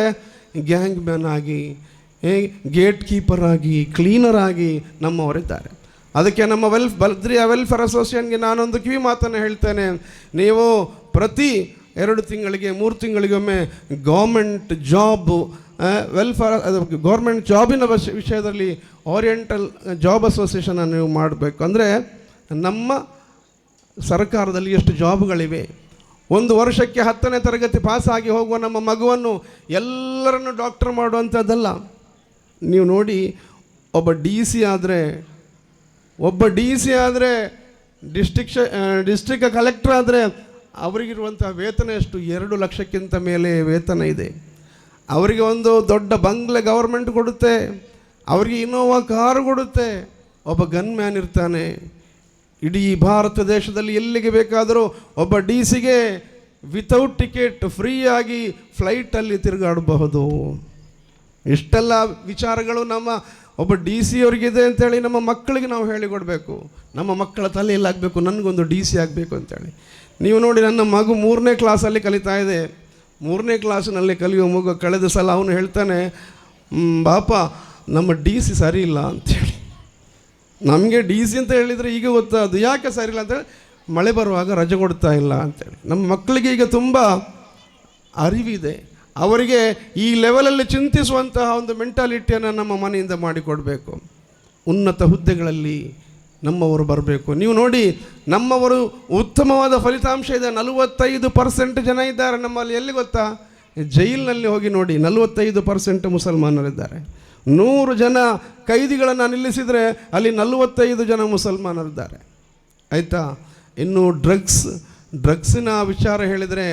ಗ್ಯಾಂಗ್ ಮ್ಯಾನ್ ಆಗಿ, ಗೇಟ್ ಕೀಪರ್ ಆಗಿ, ಕ್ಲೀನರ್ ಆಗಿ ನಮ್ಮವರಿದ್ದಾರೆ. ಅದಕ್ಕೆ ನಮ್ಮ ಬದ್ರಿಯ ವೆಲ್ಫೇರ್ ಅಸೋಸಿಯೇಷನ್ಗೆ ನಾನೊಂದು ಕಿವಿ ಮಾತನ್ನು ಹೇಳ್ತೇನೆ. ನೀವು ಪ್ರತಿ 2 ತಿಂಗಳಿಗೆ 3 ತಿಂಗಳಿಗೊಮ್ಮೆ ಗೌರ್ಮೆಂಟ್ ಜಾಬ್ ವೆಲ್ಫೇರ್ ಗೌರ್ಮೆಂಟ್ ಜಾಬಿನ ವಿಷಯದಲ್ಲಿ ಓರಿಯೆಂಟಲ್ ಜಾಬ್ ಅಸೋಸಿಯೇಷನನ್ನು ನೀವು ಮಾಡಬೇಕು. ಅಂದರೆ ನಮ್ಮ ಸರ್ಕಾರದಲ್ಲಿ ಎಷ್ಟು ಜಾಬ್ಗಳಿವೆ. 1 ವರ್ಷಕ್ಕೆ 10ನೇ ತರಗತಿ ಪಾಸಾಗಿ ಹೋಗುವ ನಮ್ಮ ಮಗುವನ್ನು ಎಲ್ಲರನ್ನು ಡಾಕ್ಟರ್ ಮಾಡುವಂಥದ್ದಲ್ಲ. ನೀವು ನೋಡಿ, ಒಬ್ಬ ಡಿ ಸಿ ಆದರೆ ಡಿಸ್ಟ್ರಿಕ್ಟ್ ಕಲೆಕ್ಟರ್ ಆದರೆ ಅವರಿಗಿರುವಂಥ ವೇತನ ಎಷ್ಟು? 2 ಲಕ್ಷಕ್ಕಿಂತ ಮೇಲೆ ವೇತನ ಇದೆ. ಅವರಿಗೆ ಒಂದು ದೊಡ್ಡ ಬಂಗ್ಲೆ ಗೌರ್ಮೆಂಟ್ ಕೊಡುತ್ತೆ, ಅವರಿಗೆ ಇನೋವಾ ಕಾರು ಕೊಡುತ್ತೆ. ಒಬ್ಬ ಗನ್ ಮ್ಯಾನ್ ಇರ್ತಾನೆ. ಇಡೀ ಭಾರತ ದೇಶದಲ್ಲಿ ಎಲ್ಲಿಗೆ ಬೇಕಾದರೂ ಒಬ್ಬ ಡಿ ಸಿಗೆ ವಿತೌಟ್ ಟಿಕೆಟ್ ಫ್ರೀಯಾಗಿ ಫ್ಲೈಟಲ್ಲಿ ತಿರುಗಾಡಬಹುದು. ಇಷ್ಟೆಲ್ಲ ವಿಚಾರಗಳು ನಮ್ಮ ಒಬ್ಬ ಡಿ ಸಿ ಅವರಿಗಿದೆ ಅಂತೇಳಿ ನಮ್ಮ ಮಕ್ಕಳಿಗೆ ನಾವು ಹೇಳಿಕೊಡ್ಬೇಕು. ನಮ್ಮ ಮಕ್ಕಳ ತಲೆಯಲ್ಲಿ ಆಗಬೇಕು, ನನಗೊಂದು ಡಿ ಸಿ ಆಗಬೇಕು ಅಂತೇಳಿ. ನೀವು ನೋಡಿ, ನನ್ನ ಮಗು 3ನೇ ಕ್ಲಾಸಲ್ಲಿ ಕಲಿತಾ ಇದೆ. 3ನೇ ಕ್ಲಾಸಿನಲ್ಲಿ ಕಲಿಯುವ ಮಗು ಕಳೆದ ಸಲ ಅವನು ಹೇಳ್ತಾನೆ, ಬಾಪ ನಮ್ಮ ಡಿ ಸಿ ಸರಿ ಇಲ್ಲ ಅಂಥೇಳಿ. ನಮಗೆ ಡಿ ಸಿ ಅಂತ ಹೇಳಿದರೆ ಈಗ ಗೊತ್ತಾದು ಯಾಕೆ ಸರಿ ಇಲ್ಲ ಅಂತೇಳಿ, ಮಳೆ ಬರುವಾಗ ರಜೆ ಕೊಡ್ತಾ ಇಲ್ಲ ಅಂತೇಳಿ. ನಮ್ಮ ಮಕ್ಕಳಿಗೆ ಈಗ ತುಂಬ ಅರಿವಿದೆ. ಅವರಿಗೆ ಈ ಲೆವೆಲಲ್ಲಿ ಚಿಂತಿಸುವಂತಹ ಒಂದು ಮೆಂಟಾಲಿಟಿಯನ್ನು ನಮ್ಮ ಮನೆಯಿಂದ ಮಾಡಿಕೊಡಬೇಕು. ಉನ್ನತ ಹುದ್ದೆಗಳಲ್ಲಿ ನಮ್ಮವರು ಬರಬೇಕು. ನೀವು ನೋಡಿ, ನಮ್ಮವರು ಉತ್ತಮವಾದ ಫಲಿತಾಂಶ ಇದೆ. 45% ಜನ ಇದ್ದಾರೆ ನಮ್ಮಲ್ಲಿ. ಎಲ್ಲಿ ಗೊತ್ತಾ? ಜೈಲಿನಲ್ಲಿ ಹೋಗಿ ನೋಡಿ, 45% ಮುಸಲ್ಮಾನರಿದ್ದಾರೆ. 100 ಜನ ಕೈದಿಗಳನ್ನು ನಿಲ್ಲಿಸಿದರೆ ಅಲ್ಲಿ 45 ಜನ ಮುಸಲ್ಮಾನರಿದ್ದಾರೆ. ಆಯಿತಾ? ಇನ್ನು ಡ್ರಗ್ಸಿನ ವಿಚಾರ ಹೇಳಿದರೆ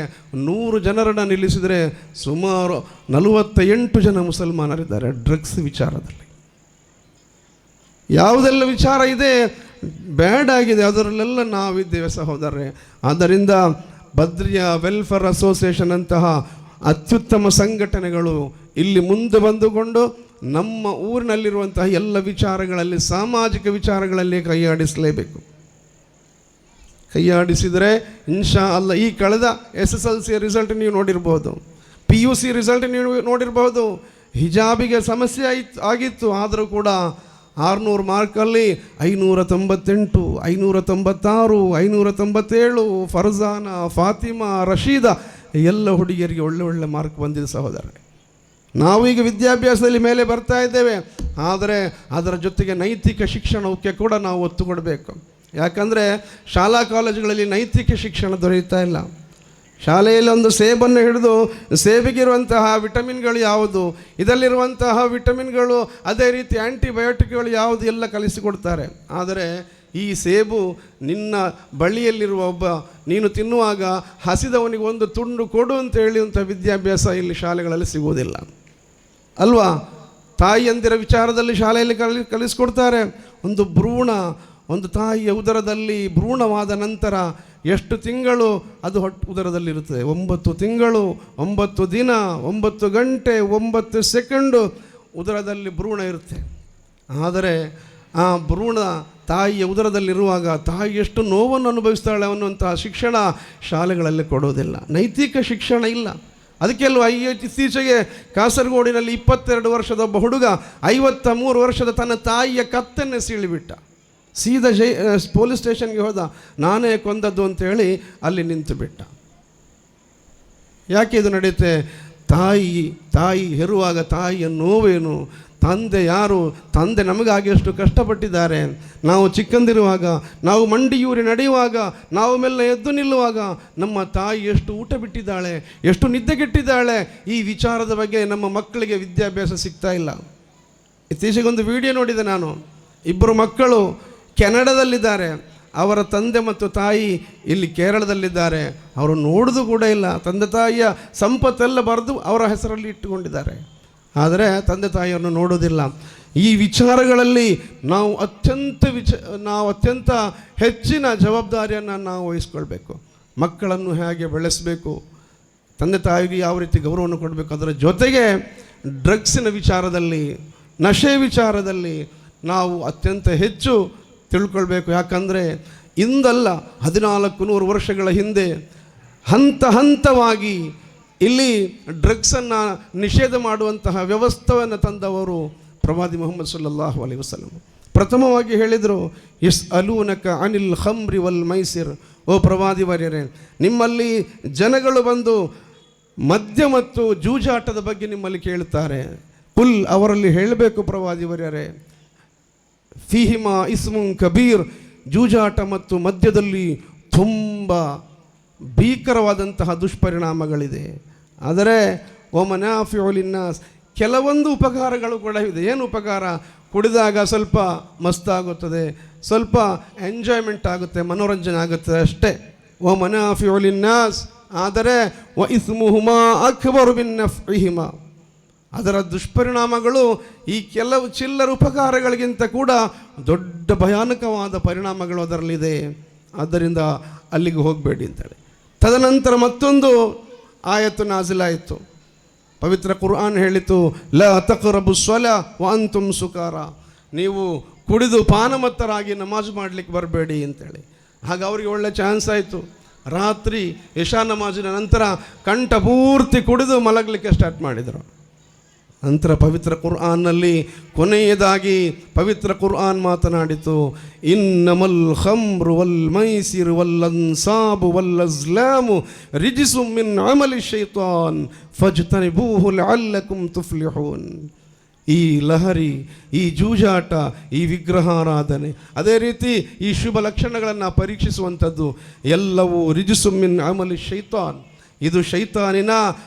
100 ಜನರನ್ನು ನಿಲ್ಲಿಸಿದರೆ ಸುಮಾರು 48 ಜನ ಮುಸಲ್ಮಾನರಿದ್ದಾರೆ ಡ್ರಗ್ಸ್ ವಿಚಾರದಲ್ಲಿ. ಯಾವುದೆಲ್ಲ ವಿಚಾರ ಇದೆ ಬ್ಯಾಡ್ ಆಗಿದೆ, ಅದರಲ್ಲೆಲ್ಲ ನಾವಿದ್ದೇವೆ ಸಹೋದರರೇ. ಆದ್ದರಿಂದ ಬದ್ರಿಯಾ ವೆಲ್ಫೇರ್ ಅಸೋಸಿಯೇಷನ್ ಅಂತಹ ಅತ್ಯುತ್ತಮ ಸಂಘಟನೆಗಳು ಇಲ್ಲಿ ಮುಂದೆ ಬಂದುಕೊಂಡು ನಮ್ಮ ಊರಿನಲ್ಲಿರುವಂತಹ ಎಲ್ಲ ವಿಚಾರಗಳಲ್ಲಿ, ಸಾಮಾಜಿಕ ವಿಚಾರಗಳಲ್ಲಿ ಕೈಯಾಡಿಸಲೇಬೇಕು. ಕೈಯಾಡಿಸಿದರೆ ಇನ್ಶಾ ಅಲ್ಲ, ಈ ಕಳೆದ SSLC ರಿಸಲ್ಟ್ ನೀವು ನೋಡಿರ್ಬೋದು, PUC ರಿಸಲ್ಟ್ ನೀವು ನೋಡಿರ್ಬೋದು. ಹಿಜಾಬಿಗೆ ಸಮಸ್ಯೆ ಆಗಿತ್ತು, ಆದರೂ ಕೂಡ 600 ಮಾರ್ಕಲ್ಲಿ 598, 596, 597 ಫರ್ಜಾನಾ, ಫಾತಿಮಾ, ರಶೀದಾ ಎಲ್ಲ ಹುಡುಗಿಯರಿಗೆ ಒಳ್ಳೆ ಮಾರ್ಕ್ ಬಂದಿದೆ ಸಹೋದರರೇ. ನಾವೀಗ ವಿದ್ಯಾಭ್ಯಾಸದಲ್ಲಿ ಮೇಲೆ ಬರ್ತಾ ಇದ್ದೇವೆ, ಆದರೆ ಅದರ ಜೊತೆಗೆ ನೈತಿಕ ಶಿಕ್ಷಣಕ್ಕೆ ಕೂಡ ನಾವು ಒತ್ತು ಕೊಡಬೇಕು. ಯಾಕಂದರೆ ಶಾಲಾ ಕಾಲೇಜುಗಳಲ್ಲಿ ನೈತಿಕ ಶಿಕ್ಷಣ ದೊರೆಯುತ್ತಾ ಇಲ್ಲ. ಶಾಲೆಯಲ್ಲಿ ಒಂದು ಸೇಬನ್ನು ಹಿಡಿದು ಸೇಬಿಗಿರುವಂತಹ ವಿಟಮಿನ್ಗಳು ಯಾವುದು, ಇದರಲ್ಲಿರುವಂತಹ ವಿಟಮಿನ್ಗಳು, ಅದೇ ರೀತಿ ಆ್ಯಂಟಿಬಯೋಟಿಕ್ಗಳು ಯಾವುದು ಎಲ್ಲ ಕಲಿಸಿಕೊಡ್ತಾರೆ. ಆದರೆ ಈ ಸೇಬು ನಿನ್ನ ಬಳಿಯಲ್ಲಿರುವ ನೀನು ತಿನ್ನುವಾಗ ಹಸಿದವನಿಗೆ ಒಂದು ತುಂಡು ಕೊಡು ಅಂತ ಹೇಳುವಂಥ ವಿದ್ಯಾಭ್ಯಾಸ ಇಲ್ಲಿ ಶಾಲೆಗಳಲ್ಲಿ ಸಿಗುವುದಿಲ್ಲ ಅಲ್ವಾ? ತಾಯಿಯಂದಿರ ವಿಚಾರದಲ್ಲಿ ಶಾಲೆಯಲ್ಲಿ ಕಲಿಸ್ಕೊಡ್ತಾರೆ. ಒಂದು ಭ್ರೂಣ ಒಂದು ತಾಯಿಯ ಉದರದಲ್ಲಿ ಭ್ರೂಣವಾದ ನಂತರ ಎಷ್ಟು ತಿಂಗಳು ಅದು ಉದರದಲ್ಲಿರುತ್ತದೆ? 9 ತಿಂಗಳು, 9 ದಿನ, 9 ಗಂಟೆ, 9 ಸೆಕೆಂಡು ಉದರದಲ್ಲಿ ಭ್ರೂಣ ಇರುತ್ತೆ. ಆದರೆ ಆ ಭ್ರೂಣ ತಾಯಿಯ ಉದರದಲ್ಲಿರುವಾಗ ತಾಯಿ ಎಷ್ಟು ನೋವನ್ನು ಅನುಭವಿಸ್ತಾಳೆ ಅನ್ನುವಂತಹ ಶಿಕ್ಷಣ ಶಾಲೆಗಳಲ್ಲಿ ಕೊಡೋದಿಲ್ಲ. ನೈತಿಕ ಶಿಕ್ಷಣ ಇಲ್ಲ. ಅದಕ್ಕೆಲ್ಲೂ ಇತ್ತೀಚೆಗೆ ಕಾಸರಗೋಡಿನಲ್ಲಿ 22 ವರ್ಷದ ಒಬ್ಬ ಹುಡುಗ 53 ವರ್ಷದ ತನ್ನ ತಾಯಿಯ ಕತ್ತನ್ನೇ ಸೀಳಿಬಿಟ್ಟ. ಸೀದಾ ಪೊಲೀಸ್ ಸ್ಟೇಷನ್ಗೆ ಹೋದ. ನಾನೇ ಕೊಂದದ್ದು ಅಂತೇಳಿ ಅಲ್ಲಿ ನಿಂತು ಬಿಟ್ಟ. ಯಾಕೆ ಇದು ನಡೆಯುತ್ತೆ? ತಾಯಿ ಹೆರುವಾಗ ತಾಯಿಯ ನೋವೇನು, ತಂದೆ ಯಾರು, ತಂದೆ ನಮಗಾಗಿ ಎಷ್ಟು ಕಷ್ಟಪಟ್ಟಿದ್ದಾರೆ, ನಾವು ಚಿಕ್ಕಂದಿರುವಾಗ, ನಾವು ಮಂಡಿಯೂರಿ ನಡೆಯುವಾಗ, ನಾವು ಮೆಲ್ಲ ಎದ್ದು ನಿಲ್ಲುವಾಗ ನಮ್ಮ ತಾಯಿ ಎಷ್ಟು ಊಟ ಬಿಟ್ಟಿದ್ದಾಳೆ, ಎಷ್ಟು ನಿದ್ದೆಗೆಟ್ಟಿದ್ದಾಳೆ, ಈ ವಿಚಾರದ ಬಗ್ಗೆ ನಮ್ಮ ಮಕ್ಕಳಿಗೆ ವಿದ್ಯಾಭ್ಯಾಸ ಸಿಗ್ತಾ ಇಲ್ಲ. ಇತ್ತೀಚೆಗೊಂದು ವಿಡಿಯೋ ನೋಡಿದೆ ನಾನು. 2 ಮಕ್ಕಳು ಕೆನಡಾದಲ್ಲಿದ್ದಾರೆ, ಅವರ ತಂದೆ ಮತ್ತು ತಾಯಿ ಇಲ್ಲಿ ಕೇರಳದಲ್ಲಿದ್ದಾರೆ. ಅವರು ನೋಡೋದು ಕೂಡ ಇಲ್ಲ. ತಂದೆ ತಾಯಿಯ ಸಂಪತ್ತೆಲ್ಲ ಬರೆದು ಅವರ ಹೆಸರಲ್ಲಿ ಇಟ್ಟುಕೊಂಡಿದ್ದಾರೆ, ಆದರೆ ತಂದೆ ತಾಯಿಯನ್ನು ನೋಡೋದಿಲ್ಲ. ಈ ವಿಚಾರಗಳಲ್ಲಿ ನಾವು ಅತ್ಯಂತ ಹೆಚ್ಚಿನ ಜವಾಬ್ದಾರಿಯನ್ನು ನಾವು ವಹಿಸ್ಕೊಳ್ಬೇಕು. ಮಕ್ಕಳನ್ನು ಹೇಗೆ ಬೆಳೆಸಬೇಕು, ತಂದೆ ತಾಯಿಗೆ ಯಾವ ರೀತಿ ಗೌರವವನ್ನು ಕೊಡಬೇಕು, ಅದರ ಜೊತೆಗೆ ಡ್ರಗ್ಸಿನ ವಿಚಾರದಲ್ಲಿ, ನಶೆ ವಿಚಾರದಲ್ಲಿ ನಾವು ಅತ್ಯಂತ ಹೆಚ್ಚು ತಿಳ್ಕೊಳ್ಬೇಕು. ಯಾಕಂದರೆ ಇಂದಲ್ಲ 1400 ವರ್ಷಗಳ ಹಿಂದೆ ಹಂತವಾಗಿ ಇಲ್ಲಿ ಡ್ರಗ್ಸನ್ನು ನಿಷೇಧ ಮಾಡುವಂತಹ ವ್ಯವಸ್ಥೆಯನ್ನು ತಂದವರು ಪ್ರವಾದಿ ಮುಹಮ್ಮದ್ ಸಲ್ಲಲ್ಲಾಹು ಅಲೈಹಿ ವಸಲ್ಲಂ. ಪ್ರಥಮವಾಗಿ ಹೇಳಿದರು, ಯಸ್ಅಲೂನಕ ಅನಿಲ್ ಖಮ್ರಿ ವಲ್ ಮೈಸಿರ್. ಓ ಪ್ರವಾದಿ ವರ್ಯರೇ, ನಿಮ್ಮಲ್ಲಿ ಜನಗಳು ಬಂದು ಮದ್ಯ ಮತ್ತು ಜೂಜಾಟದ ಬಗ್ಗೆ ನಿಮ್ಮಲ್ಲಿ ಕೇಳುತ್ತಾರೆ. ಕುಲ್, ಅವರಲ್ಲಿ ಹೇಳಬೇಕು ಪ್ರವಾದಿ ವರ್ಯರೇ, ಫೀಹಿಮಾ ಇಸ್ಮುನ್ ಕಬೀರ್, ಜೂಜಾಟ ಮತ್ತು ಮದ್ಯದಲ್ಲಿ ತುಂಬ ಭೀಕರವಾದಂತಹ ದುಷ್ಪರಿಣಾಮಗಳಿದೆ. ಆದರೆ ಒಮನಾಫಿഉ ಲಿನ್ನಾಸ್, ಕೆಲವೊಂದು ಉಪಕಾರಗಳು ಕೂಡ ಇದೆ. ಏನು ಉಪಕಾರ? ಕುಡಿದಾಗ ಸ್ವಲ್ಪ ಮಸ್ತಾಗುತ್ತದೆ, ಸ್ವಲ್ಪ ಎಂಜಾಯ್ಮೆಂಟ್ ಆಗುತ್ತೆ, ಮನೋರಂಜನೆ ಆಗುತ್ತೆ ಅಷ್ಟೇ. ಒಮನಾಫಿಉ ಲಿನ್ನಾಸ್, ಆದರೆ ವ ಇಸ್ಮುಹುಮಾ ಅಕ್ಬರು ಮಿನ್ ನಫ್ಇಹಿಮಾ, ಅದರ ದುಷ್ಪರಿಣಾಮಗಳು ಈ ಕೆಲವು ಚಿಲ್ಲರ ಉಪಕಾರಗಳಿಗಿಂತ ಕೂಡ ದೊಡ್ಡ ಭಯಾನಕವಾದ ಪರಿಣಾಮಗಳು ಅದರಲ್ಲಿದೆ. ಆದ್ದರಿಂದ ಅಲ್ಲಿಗೆ ಹೋಗಬೇಡಿ ಅಂತೇಳಿ. ತದನಂತರ ಮತ್ತೊಂದು ಆಯತ್ತು ನಾಜಿಲಾಯಿತು. ಪವಿತ್ರ ಕುರ್ಆನ್ ಹೇಳಿತು, ಲಾ ತಕ್ರಬು ಸ್ವಲಾ ವ ಅಂತುಂ ಸುಕಾರ, ನೀವು ಕುಡಿದು ಪಾನಮತ್ತರಾಗಿ ನಮಾಜ್ ಮಾಡಲಿಕ್ಕೆ ಬರಬೇಡಿ ಅಂತೇಳಿ. ಹಾಗೆ ಅವರಿಗೆ ಒಳ್ಳೆ ಚಾನ್ಸ್ ಆಯಿತು. ರಾತ್ರಿ ಇಶಾ ನಮಾಜಿನ ನಂತರ ಕಂಠ ಪೂರ್ತಿ ಕುಡಿದು ಮಲಗಲಿಕ್ಕೆ ಸ್ಟಾರ್ಟ್ ಮಾಡಿದರು. ನಂತರ ಪವಿತ್ರ ಕುರ್ಆನ್ನಲ್ಲಿ ಕೊನೆಯದಾಗಿ ಪವಿತ್ರ ಕುರ್ಆನ್ ಮಾತನಾಡಿತು, ಇನ್ನಮಲ್ ಖಮ್ರು ವಲ್ ಮೈಸಿರ್ ವಲ್ ಅನ್ಸಾಬು ವಲ್ ಅಜ್ಲಾಮು ರಿಜ್ಸುಂ ಮಿನ್ ಅಮಲಿ ಶೈತಾನ್ ಫಜ್ತನಿಬೂಹು ಲಅಲ್ಲಕುಂ ತುಫ್ಲಿಹೂನ್. ಈ ಲಹರಿ, ಈ ಜೂಜಾಟ, ಈ ವಿಗ್ರಹಾರಾಧನೆ, ಅದೇ ರೀತಿ ಈ ಶುಭ ಲಕ್ಷಣಗಳನ್ನು ಪರೀಕ್ಷಿಸುವಂಥದ್ದು ಎಲ್ಲವೂ ರಿಜ್ಸುಂ ಮಿನ್ ಅಮಲಿ ಶೈತಾನ್, ಇದು ಶೈತಾನಿನ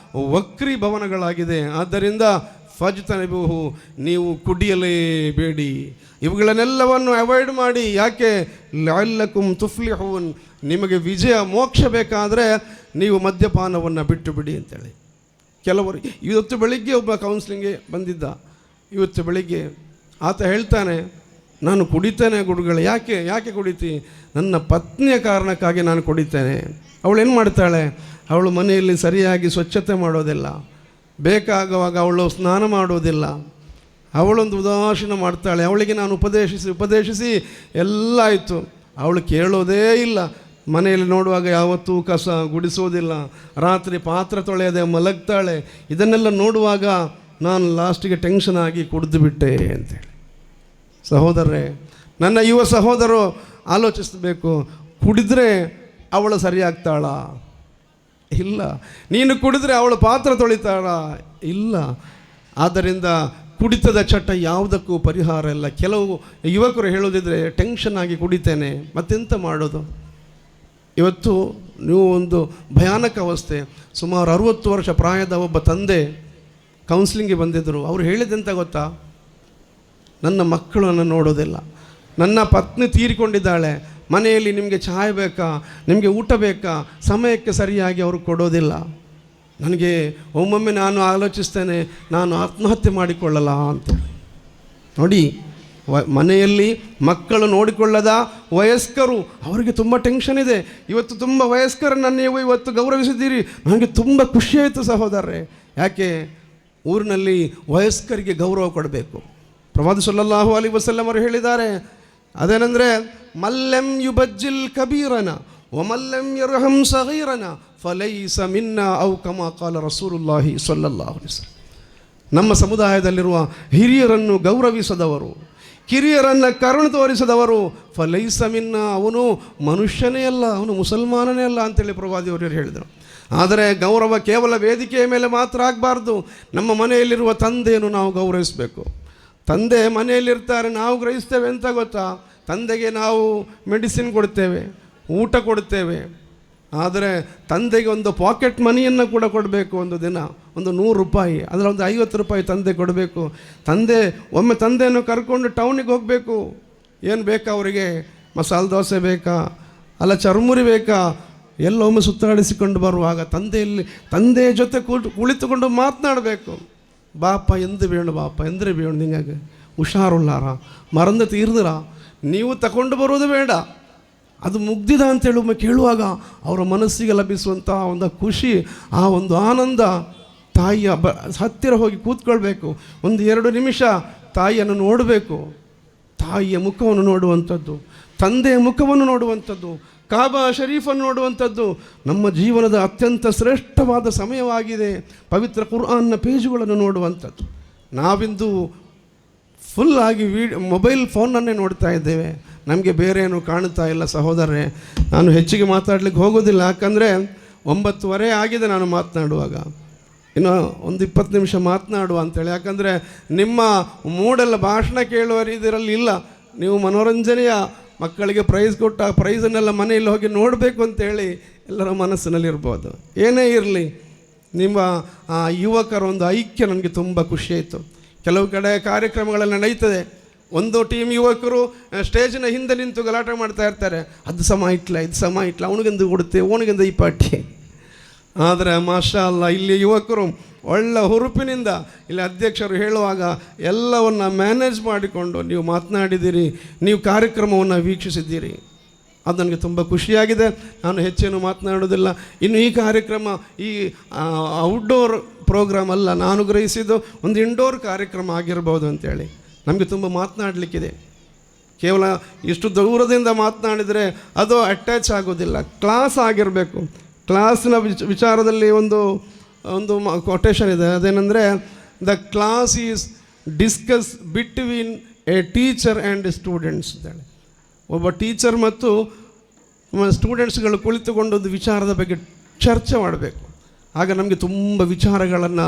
ವಕ್ರೀಭವನಗಳಾಗಿದೆ. ಆದ್ದರಿಂದ ಫಜ್ತನಿಬೂಹು, ನೀವು ಕುಡಿಯಲೇಬೇಡಿ, ಇವುಗಳನ್ನೆಲ್ಲವನ್ನು ಅವಾಯ್ಡ್ ಮಾಡಿ. ಯಾಕೆ? ಲಅಲ್ಲಕುಂ ತುಫ್ಲಿಹೂನ್, ನಿಮಗೆ ವಿಜಯ ಮೋಕ್ಷ ಬೇಕಾದರೆ ನೀವು ಮದ್ಯಪಾನವನ್ನು ಬಿಟ್ಟು ಬಿಡಿ ಅಂತೇಳಿ. ಕೆಲವರು ಇವತ್ತು ಬೆಳಿಗ್ಗೆ ಒಬ್ಬ ಕೌನ್ಸಿಲಿಂಗ್ಗೆ ಬಂದಿದ್ದ. ಇವತ್ತು ಬೆಳಿಗ್ಗೆ ಆತ ಹೇಳ್ತಾನೆ, ನಾನು ಕುಡಿತೇನೆ ಗುರುಗಳೇ. ಯಾಕೆ ಕುಡಿತಿ? ನನ್ನ ಪತ್ನಿಯ ಕಾರಣಕ್ಕಾಗಿ ನಾನು ಕುಡಿತೇನೆ. ಅವಳು ಏನು ಮಾಡ್ತಾಳೆ? ಅವಳು ಮನೆಯಲ್ಲಿ ಸರಿಯಾಗಿ ಸ್ವಚ್ಛತೆ ಮಾಡೋದಿಲ್ಲ, ಬೇಕಾಗುವಾಗ ಅವಳು ಸ್ನಾನ ಮಾಡೋದಿಲ್ಲ, ಅವಳೊಂದು ಉದಾಸೀನ ಮಾಡ್ತಾಳೆ. ಅವಳಿಗೆ ನಾನು ಉಪದೇಶಿಸಿ ಎಲ್ಲ ಆಯಿತು, ಅವಳು ಕೇಳೋದೇ ಇಲ್ಲ. ಮನೆಯಲ್ಲಿ ನೋಡುವಾಗ ಯಾವತ್ತೂ ಕಸ ಗುಡಿಸೋದಿಲ್ಲ, ರಾತ್ರಿ ಪಾತ್ರೆ ತೊಳೆಯದೆ ಮಲಗ್ತಾಳೆ. ಇದನ್ನೆಲ್ಲ ನೋಡುವಾಗ ನಾನು ಲಾಸ್ಟಿಗೆ ಟೆನ್ಷನ್ ಆಗಿ ಕುಡಿದು ಬಿಟ್ಟೆ ಅಂತೇಳಿ. ಸಹೋದರರೇ, ನನ್ನ ಯುವ ಸಹೋದರರು ಆಲೋಚಿಸಬೇಕು, ಕುಡಿದ್ರೆ ಅವಳು ಸರಿಯಾಗ್ತಾಳ? ಇಲ್ಲ. ನೀನು ಕುಡಿದ್ರೆ ಅವಳು ಪಾತ್ರ ತೊಳಿತಾಳ? ಇಲ್ಲ. ಆದ್ದರಿಂದ ಕುಡಿತದ ಚಟ ಯಾವುದಕ್ಕೂ ಪರಿಹಾರ ಇಲ್ಲ. ಕೆಲವು ಯುವಕರು ಹೇಳೋದಿದ್ರೆ ಟೆನ್ಷನ್ ಆಗಿ ಕುಡಿತೇನೆ, ಮತ್ತೆಂತ ಮಾಡೋದು? ಇವತ್ತು ನೀವು ಒಂದು ಭಯಾನಕ ಅವಸ್ಥೆ. ಸುಮಾರು 60 ವರ್ಷ ಪ್ರಾಯದ ಒಬ್ಬ ತಂದೆ ಕೌನ್ಸಿಲಿಂಗ್ಗೆ ಬಂದಿದ್ದರು. ಅವರು ಹೇಳಿದ್ದೆಂತ ಗೊತ್ತಾ? ನನ್ನ ಮಕ್ಕಳನ್ನು ನೋಡೋದಿಲ್ಲ, ನನ್ನ ಪತ್ನಿ ತೀರಿಕೊಂಡಿದ್ದಾಳೆ, ಮನೆಯಲ್ಲಿ ನಿಮಗೆ ಚಾಯ್ ಬೇಕಾ, ನಿಮಗೆ ಊಟ ಬೇಕಾ, ಸಮಯಕ್ಕೆ ಸರಿಯಾಗಿ ಅವರು ಕೊಡೋದಿಲ್ಲ. ನನಗೆ ಒಮ್ಮೊಮ್ಮೆ ನಾನು ಆಲೋಚಿಸ್ತೇನೆ, ನಾನು ಆತ್ಮಹತ್ಯೆ ಮಾಡಿಕೊಳ್ಳಲ್ಲ ಅಂತೇಳಿ. ನೋಡಿ, ಮನೆಯಲ್ಲಿ ಮಕ್ಕಳು ನೋಡಿಕೊಳ್ಳದ ವಯಸ್ಕರು, ಅವರಿಗೆ ತುಂಬ ಟೆನ್ಷನ್ ಇದೆ. ಇವತ್ತು ತುಂಬ ವಯಸ್ಕರನ್ನು ನೀವು ಇವತ್ತು ಗೌರವಿಸಿದ್ದೀರಿ, ನನಗೆ ತುಂಬ ಖುಷಿಯಾಯಿತು ಸಹೋದರರೇ. ಯಾಕೆ? ಊರಿನಲ್ಲಿ ವಯಸ್ಕರಿಗೆ ಗೌರವ ಕೊಡಬೇಕು. ಪ್ರವಾದಿ ಸಲ್ಲಲ್ಲಾಹು ಅಲೈಹಿ ವಸಲ್ಲಂ ಅವರು ಹೇಳಿದ್ದಾರೆ, ಅದೇನೆಂದರೆ ಮಲ್ಲಂ ಯುಬಜ್ಜಿಲ್ ಕಬೀರನ ವಮಲ್ಲಂ ಯರ್ಹಂ ಸಗೀರನ ಫಲೈಸ ಮಿನ್ನಾ ಔ ಕಮಾ ಕಾಲ ರಸೂಲುಲ್ಲಾಹಿ ಸಲ್ಲಲ್ಲಾಹು ಅಲೈಹಿ ವಸಲ್ಲಂ. ನಮ್ಮ ಸಮುದಾಯದಲ್ಲಿರುವ ಹಿರಿಯರನ್ನು ಗೌರವಿಸದವರು, ಕಿರಿಯರನ್ನು ಕರುಣೆ ತೋರಿಸದವರು ಫಲೈಸ ಮಿನ್ನ, ಅವನು ಮನುಷ್ಯನೇ ಅಲ್ಲ, ಅವನು ಮುಸಲ್ಮಾನನೇ ಅಲ್ಲ ಅಂತೇಳಿ ಪ್ರವಾದಿಯವರು ಹೇಳಿದರು. ಆದರೆ ಗೌರವ ಕೇವಲ ವೇದಿಕೆಯ ಮೇಲೆ ಮಾತ್ರ ಆಗಬಾರ್ದು. ನಮ್ಮ ಮನೆಯಲ್ಲಿರುವ ತಂದೆಯನ್ನು ನಾವು ಗೌರವಿಸಬೇಕು. ತಂದೆ ಮನೆಯಲ್ಲಿರ್ತಾರೆ, ನಾವು ಗ್ರಹಿಸ್ತೇವೆ ಅಂತ ಗೊತ್ತಾ? ತಂದೆಗೆ ನಾವು ಮೆಡಿಸಿನ್ ಕೊಡ್ತೇವೆ, ಊಟ ಕೊಡ್ತೇವೆ. ಆದರೆ ತಂದೆಗೆ ಒಂದು ಪಾಕೆಟ್ ಮನಿಯನ್ನು ಕೂಡ ಕೊಡಬೇಕು. ಒಂದು ದಿನ ಒಂದು 100 ರೂಪಾಯಿ, ಅದರ ಒಂದು 50 ರೂಪಾಯಿ ತಂದೆ ಕೊಡಬೇಕು. ಒಮ್ಮೆ ತಂದೆಯನ್ನು ಕರ್ಕೊಂಡು ಟೌನಿಗೆ ಹೋಗಬೇಕು. ಏನು ಬೇಕಾ ಅವರಿಗೆ? ಮಸಾಲೆ ದೋಸೆ ಬೇಕಾ, ಅಲ್ಲ ಚರ್ಮುರಿ ಬೇಕಾ? ಎಲ್ಲೊಮ್ಮೆ ಸುತ್ತಾಡಿಸಿಕೊಂಡು ಬರುವಾಗ ತಂದೆಯ ಜೊತೆ ಕುಳಿತುಕೊಂಡು ಮಾತನಾಡಬೇಕು. ಬಾಪ ಎಂದು ಬೇಣ, ಬಾಪ ಎಂದರೆ ಬೇಣ, ನಿಂಗೆ ಹುಷಾರುಲ್ಲಾರ, ಮರಂದು ತೀರ್ದಿರ, ನೀವು ತಗೊಂಡು ಬರೋದು ಬೇಡ, ಅದು ಮುಗ್ದಿದ ಅಂತೇಳಿ ಒಮ್ಮೆ ಕೇಳುವಾಗ ಅವರ ಮನಸ್ಸಿಗೆ ಲಭಿಸುವಂತಹ ಒಂದು ಖುಷಿ, ಆ ಒಂದು ಆನಂದ. ತಾಯಿಯ ಹತ್ತಿರ ಹೋಗಿ ಕೂತ್ಕೊಳ್ಬೇಕು. 1-2 ನಿಮಿಷ ತಾಯಿಯನ್ನು ನೋಡಬೇಕು. ತಾಯಿಯ ಮುಖವನ್ನು ನೋಡುವಂಥದ್ದು, ತಂದೆಯ ಮುಖವನ್ನು ನೋಡುವಂಥದ್ದು, ಕಾಬಾ ಶರೀಫನ್ನು ನೋಡುವಂಥದ್ದು ನಮ್ಮ ಜೀವನದ ಅತ್ಯಂತ ಶ್ರೇಷ್ಠವಾದ ಸಮಯವಾಗಿದೆ. ಪವಿತ್ರ ಕುರ್ಆನ್ನ ಪೇಜುಗಳನ್ನು ನೋಡುವಂಥದ್ದು. ನಾವಿಂದು ಫುಲ್ ಆಗಿ ಮೊಬೈಲ್ ಫೋನನ್ನೇ ನೋಡ್ತಾ ಇದ್ದೇವೆ. ನಮಗೆ ಬೇರೆ ಏನು ಕಾಣುತ್ತಾ ಇಲ್ಲ ಸಹೋದರರೇ. ನಾನು ಹೆಚ್ಚಿಗೆ ಮಾತಾಡಲಿಕ್ಕೆ ಹೋಗೋದಿಲ್ಲ, ಯಾಕಂದರೆ 9:30 ಆಗಿದೆ ನಾನು ಮಾತನಾಡುವಾಗ. ಇನ್ನು ಒಂದು 20 ನಿಮಿಷ ಮಾತನಾಡುವ ಅಂಥೇಳಿ. ಯಾಕಂದರೆ ನಿಮ್ಮ ಮೂಡೆಲ್ಲ ಭಾಷಣ ಕೇಳುವ ಇದರಲ್ಲಿ ಇಲ್ಲ. ನೀವು ಮನೋರಂಜನೆಯ ಮಕ್ಕಳಿಗೆ ಪ್ರೈಸ್ ಕೊಟ್ಟ ಪ್ರೈಸನ್ನೆಲ್ಲ ಮನೆಯಲ್ಲಿ ಹೋಗಿ ನೋಡಬೇಕು ಅಂತೇಳಿ ಎಲ್ಲರ ಮನಸ್ಸಿನಲ್ಲಿರ್ಬೋದು. ಏನೇ ಇರಲಿ, ನಿಮ್ಮ ಯುವಕರ ಒಂದು ಐಕ್ಯ ನನಗೆ ತುಂಬ ಖುಷಿಯಾಯಿತು. ಕೆಲವು ಕಡೆ ಕಾರ್ಯಕ್ರಮಗಳೆಲ್ಲ ನಡೀತದೆ, ಒಂದು ಟೀಮ್ ಯುವಕರು ಸ್ಟೇಜಿನ ಹಿಂದೆ ನಿಂತು ಗಲಾಟೆ ಮಾಡ್ತಾ ಇರ್ತಾರೆ. ಅದು ಸಮ ಇಟ್ಲ, ಇದು ಸಮ ಇಟ್ಲ, ಅವನಿಗೆಂದು ಕೊಡುತ್ತೆ, ಅವನಿಗೆಂದು ಈ ಪಾಠಿ. ಆದರೆ ಮಾಷಾ ಅಲ್ಲ, ಇಲ್ಲಿ ಯುವಕರು ಒಳ್ಳೆ ಹುರುಪಿನಿಂದ ಇಲ್ಲಿ ಅಧ್ಯಕ್ಷರು ಹೇಳುವಾಗ ಎಲ್ಲವನ್ನು ಮ್ಯಾನೇಜ್ ಮಾಡಿಕೊಂಡು ನೀವು ಮಾತನಾಡಿದ್ದೀರಿ, ನೀವು ಕಾರ್ಯಕ್ರಮವನ್ನು ವೀಕ್ಷಿಸಿದ್ದೀರಿ. ಅದು ನನಗೆ ತುಂಬ ಖುಷಿಯಾಗಿದೆ. ನಾನು ಹೆಚ್ಚೇನು ಮಾತನಾಡೋದಿಲ್ಲ. ಇನ್ನು ಈ ಕಾರ್ಯಕ್ರಮ ಈ ಔಟ್ಡೋರ್ ಪ್ರೋಗ್ರಾಮ್ ಅಲ್ಲ, ನಾನು ಗ್ರಹಿಸಿದ್ದು ಒಂದು ಇಂಡೋರ್ ಕಾರ್ಯಕ್ರಮ ಆಗಿರ್ಬೋದು ಅಂತೇಳಿ. ನಮಗೆ ತುಂಬ ಮಾತನಾಡಲಿಕ್ಕಿದೆ. ಕೇವಲ ಇಷ್ಟು ದೂರದಿಂದ ಮಾತನಾಡಿದರೆ ಅದು ಅಟ್ಯಾಚ್ ಆಗೋದಿಲ್ಲ. ಕ್ಲಾಸ್ ಆಗಿರಬೇಕು. ಕ್ಲಾಸಿನ ವಿಚಾರದಲ್ಲಿ ಒಂದು ಕೊಟೇಶನ್ ಇದೆ. ಅದೇನೆಂದರೆ, the class is discuss between A teacher and students ಅಂತೇಳಿ. ಒಬ್ಬ ಟೀಚರ್ ಮತ್ತು ಸ್ಟೂಡೆಂಟ್ಸ್ಗಳು ಕುಳಿತುಕೊಂಡು ಒಂದು ವಿಚಾರದ ಬಗ್ಗೆ ಚರ್ಚೆ ಮಾಡಬೇಕು. ಆಗ ನಮಗೆ ತುಂಬ ವಿಚಾರಗಳನ್ನು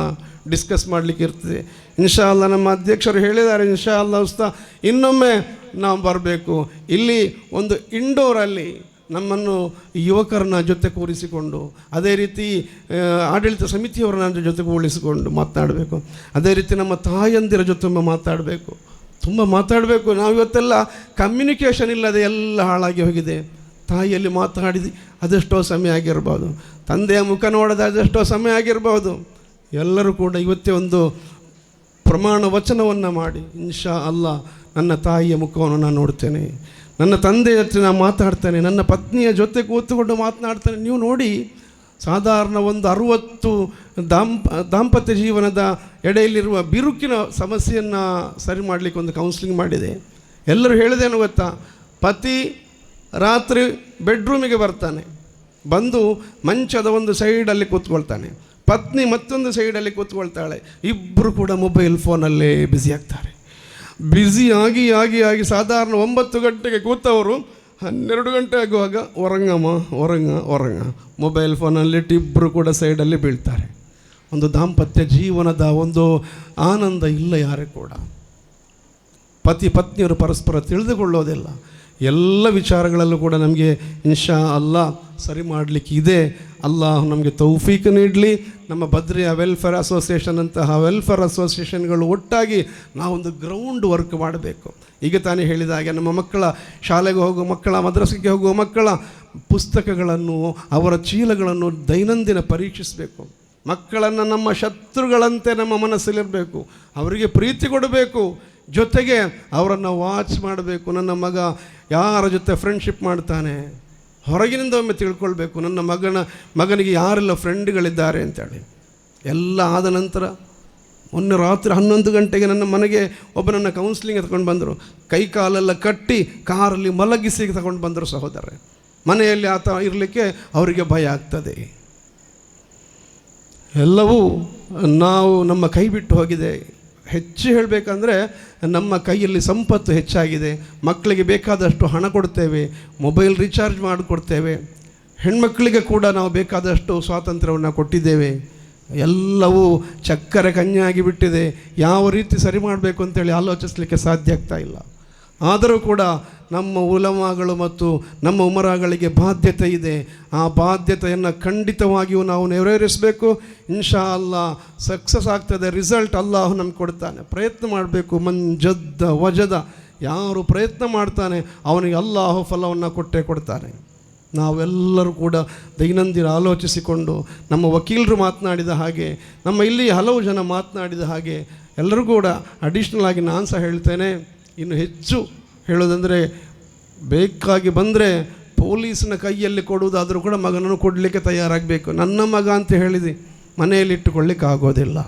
ಡಿಸ್ಕಸ್ ಮಾಡಲಿಕ್ಕೆ ಇರ್ತದೆ. ಇನ್ಶಾ ಅಲ್ಲಾ ನಮ್ಮ ಅಧ್ಯಕ್ಷರು ಹೇಳಿದ್ದಾರೆ, ಇನ್ಶಾ ಅಲ್ಲಾ ಉಸ್ತಾ ಇನ್ನೊಮ್ಮೆ ನಾವು ಬರಬೇಕು. ಇಲ್ಲಿ ಒಂದು ಇಂಡೋರಲ್ಲಿ ನಮ್ಮನ್ನು ಯುವಕರನ್ನ ಜೊತೆ ಕೂರಿಸಿಕೊಂಡು, ಅದೇ ರೀತಿ ಆಡಳಿತ ಸಮಿತಿಯವರನ್ನ ಜೊತೆಗೂಡಿಸಿಕೊಂಡು ಮಾತನಾಡಬೇಕು. ಅದೇ ರೀತಿ ನಮ್ಮ ತಾಯಂದಿರ ಜೊತೆ ಮಾತಾಡಬೇಕು, ತುಂಬ ಮಾತಾಡಬೇಕು. ನಾವು ಇವತ್ತೆಲ್ಲ ಕಮ್ಯುನಿಕೇಷನ್ ಇಲ್ಲದೆ ಎಲ್ಲ ಹಾಳಾಗಿ ಹೋಗಿದೆ. ತಾಯಿಯಲ್ಲಿ ಮಾತಾಡಿದ ಅದೆಷ್ಟೋ ಸಮಯ ಆಗಿರ್ಬೋದು, ತಂದೆಯ ಮುಖ ನೋಡೋದು ಅದೆಷ್ಟೋ ಸಮಯ ಆಗಿರ್ಬೋದು. ಎಲ್ಲರೂ ಕೂಡ ಇವತ್ತೇ ಒಂದು ಪ್ರಮಾಣ ವಚನವನ್ನು ಮಾಡಿ, ಇನ್ಶಾ ಅಲ್ಲಾ ನನ್ನ ತಾಯಿಯ ಮುಖವನ್ನು ನಾನು ನೋಡ್ತೇನೆ, ನನ್ನ ತಂದೆಯ ಜೊತೆ ನಾನು ಮಾತಾಡ್ತೇನೆ, ನನ್ನ ಪತ್ನಿಯ ಜೊತೆ ಕೂತುಕೊಂಡು ಮಾತನಾಡ್ತೇನೆ. ನೀವು ನೋಡಿ, ಸಾಧಾರಣ ಒಂದು 60 ದಾಂಪತ್ಯ ಜೀವನದ ಎಡೆಯಲ್ಲಿರುವ ಬಿರುಕಿನ ಸಮಸ್ಯೆಯನ್ನು ಸರಿ ಮಾಡಲಿಕ್ಕೆ ಒಂದು ಕೌನ್ಸಿಲಿಂಗ್ ಮಾಡಿದೆ. ಎಲ್ಲರೂ ಹೇಳಿದೇನು ಗೊತ್ತಾ? ಪತಿ ರಾತ್ರಿ ಬೆಡ್ರೂಮಿಗೆ ಬರ್ತಾನೆ, ಬಂದು ಮಂಚದ ಒಂದು ಸೈಡಲ್ಲಿ ಕೂತ್ಕೊಳ್ತಾನೆ, ಪತ್ನಿ ಮತ್ತೊಂದು ಸೈಡಲ್ಲಿ ಕೂತ್ಕೊಳ್ತಾಳೆ. ಇಬ್ಬರು ಕೂಡ ಮೊಬೈಲ್ ಫೋನಲ್ಲೇ ಬ್ಯುಸಿ ಆಗ್ತಾರೆ. ಬ್ಯುಸಿ ಆಗಿ ಆಗಿ ಆಗಿ ಸಾಧಾರಣ 9 ಗಂಟೆಗೆ ಕೂತವರು 12 ಗಂಟೆ ಆಗುವಾಗ ಹೊರಂಗ ಮೊಬೈಲ್ ಫೋನಲ್ಲಿಟ್ಟು ಇಬ್ಬರು ಕೂಡ ಸೈಡಲ್ಲಿ ಬೀಳ್ತಾರೆ. ಒಂದು ದಾಂಪತ್ಯ ಜೀವನದ ಒಂದು ಆನಂದ ಇಲ್ಲ ಯಾರೇ ಕೂಡ. ಪತಿ ಪತ್ನಿಯರು ಪರಸ್ಪರ ತಿಳಿದುಕೊಳ್ಳೋದಿಲ್ಲ. ಎಲ್ಲ ವಿಚಾರಗಳಲ್ಲೂ ಕೂಡ ನಮಗೆ ಇನ್ಶಾ ಅಲ್ಲಾ ಸರಿ ಮಾಡಲಿಕ್ಕೆ ಇದೆ. ಅಲ್ಲಾಹ್ ನಮಗೆ ತೌಫೀಕ್ ನೀಡಲಿ. ನಮ್ಮ ಬದ್ರಿಯಾ ವೆಲ್ಫೇರ್ ಅಸೋಸಿಯೇಷನ್ ಅಂತಹ ವೆಲ್ಫೇರ್ ಅಸೋಸಿಯೇಷನ್ಗಳು ಒಟ್ಟಾಗಿ ನಾವೊಂದು ಗ್ರೌಂಡ್ ವರ್ಕ್ ಮಾಡಬೇಕು. ಈಗ ತಾನೇ ಹೇಳಿದ ಹಾಗೆ ನಮ್ಮ ಮಕ್ಕಳ ಶಾಲೆಗೆ ಹೋಗುವ ಮಕ್ಕಳ, ಮದ್ರಸೆಗೆ ಹೋಗುವ ಮಕ್ಕಳ ಪುಸ್ತಕಗಳನ್ನು, ಅವರ ಚೀಲಗಳನ್ನು ದೈನಂದಿನ ಪರೀಕ್ಷಿಸಬೇಕು. ಮಕ್ಕಳನ್ನು ನಮ್ಮ ಶತ್ರುಗಳಂತೆ ನಮ್ಮ ಮನಸ್ಸಲ್ಲಿರಬೇಕು, ಅವರಿಗೆ ಪ್ರೀತಿ ಕೊಡಬೇಕು. ಜೊತೆಗೆ ಅವರನ್ನು ವಾಚ್ ಮಾಡಬೇಕು. ನನ್ನ ಮಗ ಯಾರ ಜೊತೆ ಫ್ರೆಂಡ್ಶಿಪ್ ಮಾಡ್ತಾನೆ, ಹೊರಗಿನಿಂದ ಒಮ್ಮೆ ತಿಳ್ಕೊಳ್ಬೇಕು ನನ್ನ ಮಗನಿಗೆ ಯಾರೆಲ್ಲ ಫ್ರೆಂಡ್ಗಳಿದ್ದಾರೆ ಅಂತೇಳಿ. ಎಲ್ಲ ಆದ ನಂತರ ಮೊನ್ನೆ ರಾತ್ರಿ 11 ಗಂಟೆಗೆ ನನ್ನ ಮನೆಗೆ ಒಬ್ಬನನ್ನು ಕೌನ್ಸಿಲಿಂಗ್ ತಗೊಂಡು ಬಂದರು. ಕೈ ಕಾಲೆಲ್ಲ ಕಟ್ಟಿ ಕಾರಲ್ಲಿ ಮಲಗಿಸಿ ತಗೊಂಡು ಬಂದರು ಸಹೋದರ. ಮನೆಯಲ್ಲಿ ಆತ ಇರಲಿಕ್ಕೆ ಅವರಿಗೆ ಭಯ ಆಗ್ತದೆ. ಎಲ್ಲವೂ ನಾವು ನಮ್ಮ ಕೈ ಬಿಟ್ಟು ಹೋಗಿದೆ. ಹೆಚ್ಚು ಹೇಳಬೇಕಂದ್ರೆ ನಮ್ಮ ಕೈಯಲ್ಲಿ ಸಂಪತ್ತು ಹೆಚ್ಚಾಗಿದೆ. ಮಕ್ಕಳಿಗೆ ಬೇಕಾದಷ್ಟು ಹಣ ಕೊಡ್ತೇವೆ, ಮೊಬೈಲ್ ರೀಚಾರ್ಜ್ ಮಾಡಿಕೊಡ್ತೇವೆ, ಹೆಣ್ಮಕ್ಕಳಿಗೆ ಕೂಡ ನಾವು ಬೇಕಾದಷ್ಟು ಸ್ವಾತಂತ್ರ್ಯವನ್ನು ಕೊಟ್ಟಿದ್ದೇವೆ. ಎಲ್ಲವೂ ಚಕ್ಕರೆ ಕನ್ಯಾಗಿ ಬಿಟ್ಟಿದೆ. ಯಾವ ರೀತಿ ಸರಿ ಮಾಡಬೇಕು ಅಂತೇಳಿ ಆಲೋಚಿಸಲಿಕ್ಕೆ ಸಾಧ್ಯ ಆಗ್ತಾ ಇಲ್ಲ. ಆದರೂ ಕೂಡ ನಮ್ಮ ಉಲಮಾಗಳು ಮತ್ತು ನಮ್ಮ ಉಮರಾಗಳಿಗೆ ಬಾಧ್ಯತೆ ಇದೆ. ಆ ಬಾಧ್ಯತೆಯನ್ನು ಖಂಡಿತವಾಗಿಯೂ ನಾವು ನೆರವೇರಿಸಬೇಕು. ಇನ್ಶಾ ಅಲ್ಲಾ ಸಕ್ಸಸ್ ಆಗ್ತದೆ. ರಿಸಲ್ಟ್ ಅಲ್ಲಾಹು ನಮ್ಗೆ ಕೊಡ್ತಾನೆ. ಪ್ರಯತ್ನ ಮಾಡಬೇಕು. ಮಂಜದ್ದ ವಜದ, ಯಾರು ಪ್ರಯತ್ನ ಮಾಡ್ತಾನೆ ಅವನಿಗೆ ಅಲ್ಲಾಹು ಫಲವನ್ನು ಕೊಟ್ಟೇ ಕೊಡ್ತಾನೆ. ನಾವೆಲ್ಲರೂ ಕೂಡ ದೈನಂದಿನ ಆಲೋಚಿಸಿಕೊಂಡು ನಮ್ಮ ವಕೀಲರು ಮಾತನಾಡಿದ ಹಾಗೆ, ನಮ್ಮ ಇಲ್ಲಿ ಹಲವು ಜನ ಮಾತನಾಡಿದ ಹಾಗೆ ಎಲ್ಲರೂ ಕೂಡ ಅಡಿಷ್ನಲ್ ಆಗಿ ನಾನು ಸಹ ಹೇಳ್ತೇನೆ. ಇನ್ನು ಹೆಚ್ಚು ಹೇಳೋದಂದರೆ, ಬೇಕಾಗಿ ಬಂದರೆ ಪೊಲೀಸ್ನ ಕೈಯಲ್ಲಿ ಕೊಡುವುದಾದರೂ ಕೂಡ ಮಗನನ್ನು ಕೊಡಲಿಕ್ಕೆ ತಯಾರಾಗಬೇಕು. ನನ್ನ ಮಗ ಅಂತ ಹೇಳಿದೆ ಮನೆಯಲ್ಲಿಟ್ಟುಕೊಳ್ಳಿಕ್ಕೆ ಆಗೋದಿಲ್ಲ.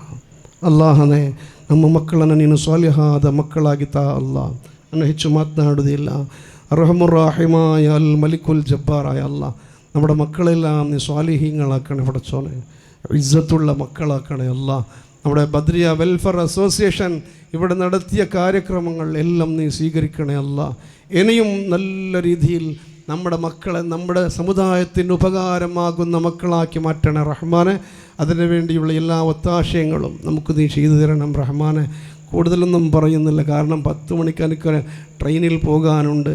ಅಲ್ಲಾಹನೇ ನಮ್ಮ ಮಕ್ಕಳನ್ನು ನೀನು ಸ್ವಾಲಿಹಾದ ಮಕ್ಕಳಾಗಿ ತಾ ಅಲ್ಲಾ. ನಾನು ಹೆಚ್ಚು ಮಾತನಾಡೋದಿಲ್ಲ. ಅರ್ಹಮುರ್ ರಾಹಿಮಾಯ ಅಲ್ ಮಲಿಕುಲ್ ജബ്ബാറായ അല്ല, നമ്മുടെ മക്കളെല്ലാം നീ സ്വാലിഹീങ്ങളാക്കണേ പടച്ചോനെ, ഇസ്സത്തുള്ള മക്കളാക്കണേ അല്ല. നമ്മുടെ ബദ്രിയ വെൽഫെയർ അസോസിയേഷൻ ഇവിടെ നടത്തിയ കാര്യക്രമങ്ങൾ എല്ലാം നീ സ്വീകരിക്കണേ അല്ല. ഇനിയും നല്ല രീതിയിൽ നമ്മുടെ മക്കളെ നമ്മുടെ സമുദായത്തിന് ഉപകാരമാകുന്ന മക്കളാക്കി മാറ്റണേ റഹ്മാനെ. അതിനു വേണ്ടിയുള്ള എല്ലാ ഒത്താശയങ്ങളും നമുക്ക് നീ ചെയ്തു തരണം റഹ്മാനെ. കൂടുതലൊന്നും പറയുന്നില്ല, കാരണം 10 മണിക്ക് എനിക്ക് ട്രെയിനിൽ പോകാനുണ്ട്.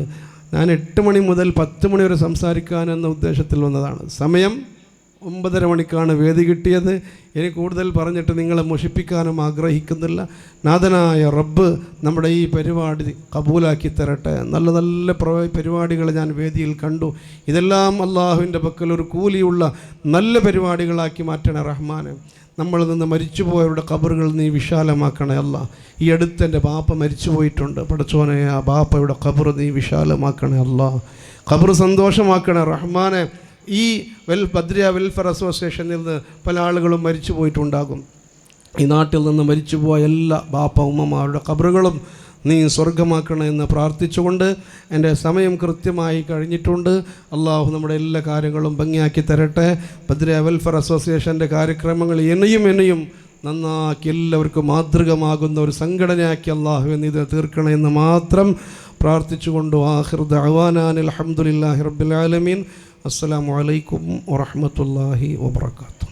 ഞാൻ 8 മണി മുതൽ 10 മണി വരെ സംസാരിക്കാനെന്ന ഉദ്ദേശത്തിൽ വന്നതാണ്. സമയം 9:30 മണിക്കാണ് വേദി കിട്ടിയത്. ഇനി കൂടുതൽ പറഞ്ഞിട്ട് നിങ്ങളെ മുഷിപ്പിക്കാനും ആഗ്രഹിക്കുന്നില്ല. നാഥനായ റബ്ബ് നമ്മുടെ ഈ പരിപാടി കബൂലാക്കി തരട്ടെ. നല്ല നല്ല പരിപാടികൾ ഞാൻ വേദിയിൽ കണ്ടു. ഇതെല്ലാം അള്ളാഹുവിൻ്റെ പക്കൽ ഒരു കൂലിയുള്ള നല്ല പരിപാടികളാക്കി മാറ്റണേ റഹ്മാനെ. നമ്മളിൽ നിന്ന് മരിച്ചുപോയവരുടെ ഖബറുകൾ നീ വിശാലമാക്കണേ അല്ല. ഈ അടുത്ത് എൻ്റെ ബാപ്പ മരിച്ചു പോയിട്ടുണ്ട്. പടച്ചോനെ, ആ ബാപ്പയുടെ ഖബർ നീ വിശാലമാക്കണേ അല്ല. ഖബർ സന്തോഷമാക്കണേ റഹ്മാനെ. ഈ ബദ്രിയ വെൽഫെയർ അസോസിയേഷനിൽ നിന്ന് പല ആളുകളും മരിച്ചു പോയിട്ടുണ്ടാകും. ഈ നാട്ടിൽ നിന്ന് മരിച്ചുപോയ എല്ലാ ബാപ്പ ഉമ്മമാരുടെ ഖബറുകളും നീ സ്വർഗമാക്കണേ എന്ന് പ്രാർത്ഥിച്ചുകൊണ്ട് എൻ്റെ സമയം കൃത്യമായി കഴിഞ്ഞിട്ടുണ്ട്. അള്ളാഹു നമ്മുടെ എല്ലാ കാര്യങ്ങളും ഭംഗിയാക്കി തരട്ടെ. ബദ്രിയ വെൽഫെയർ അസോസിയേഷൻ്റെ കാര്യക്രമങ്ങൾ ഇനിയും നന്നാക്കി എല്ലാവർക്കും മാതൃകമാകുന്ന ഒരു സംഘടനയാക്കി അള്ളാഹു ഇത് തീർക്കണേ എന്ന് മാത്രം പ്രാർത്ഥിച്ചുകൊണ്ട് ആഖിറു ദഅവാനാ അൽഹംദുലില്ലാഹി റബ്ബിൽ ആലമീൻ. അസ്സലാമു അലൈക്കും വറഹ്മത്തുള്ളാഹി വബറകാതുഹു.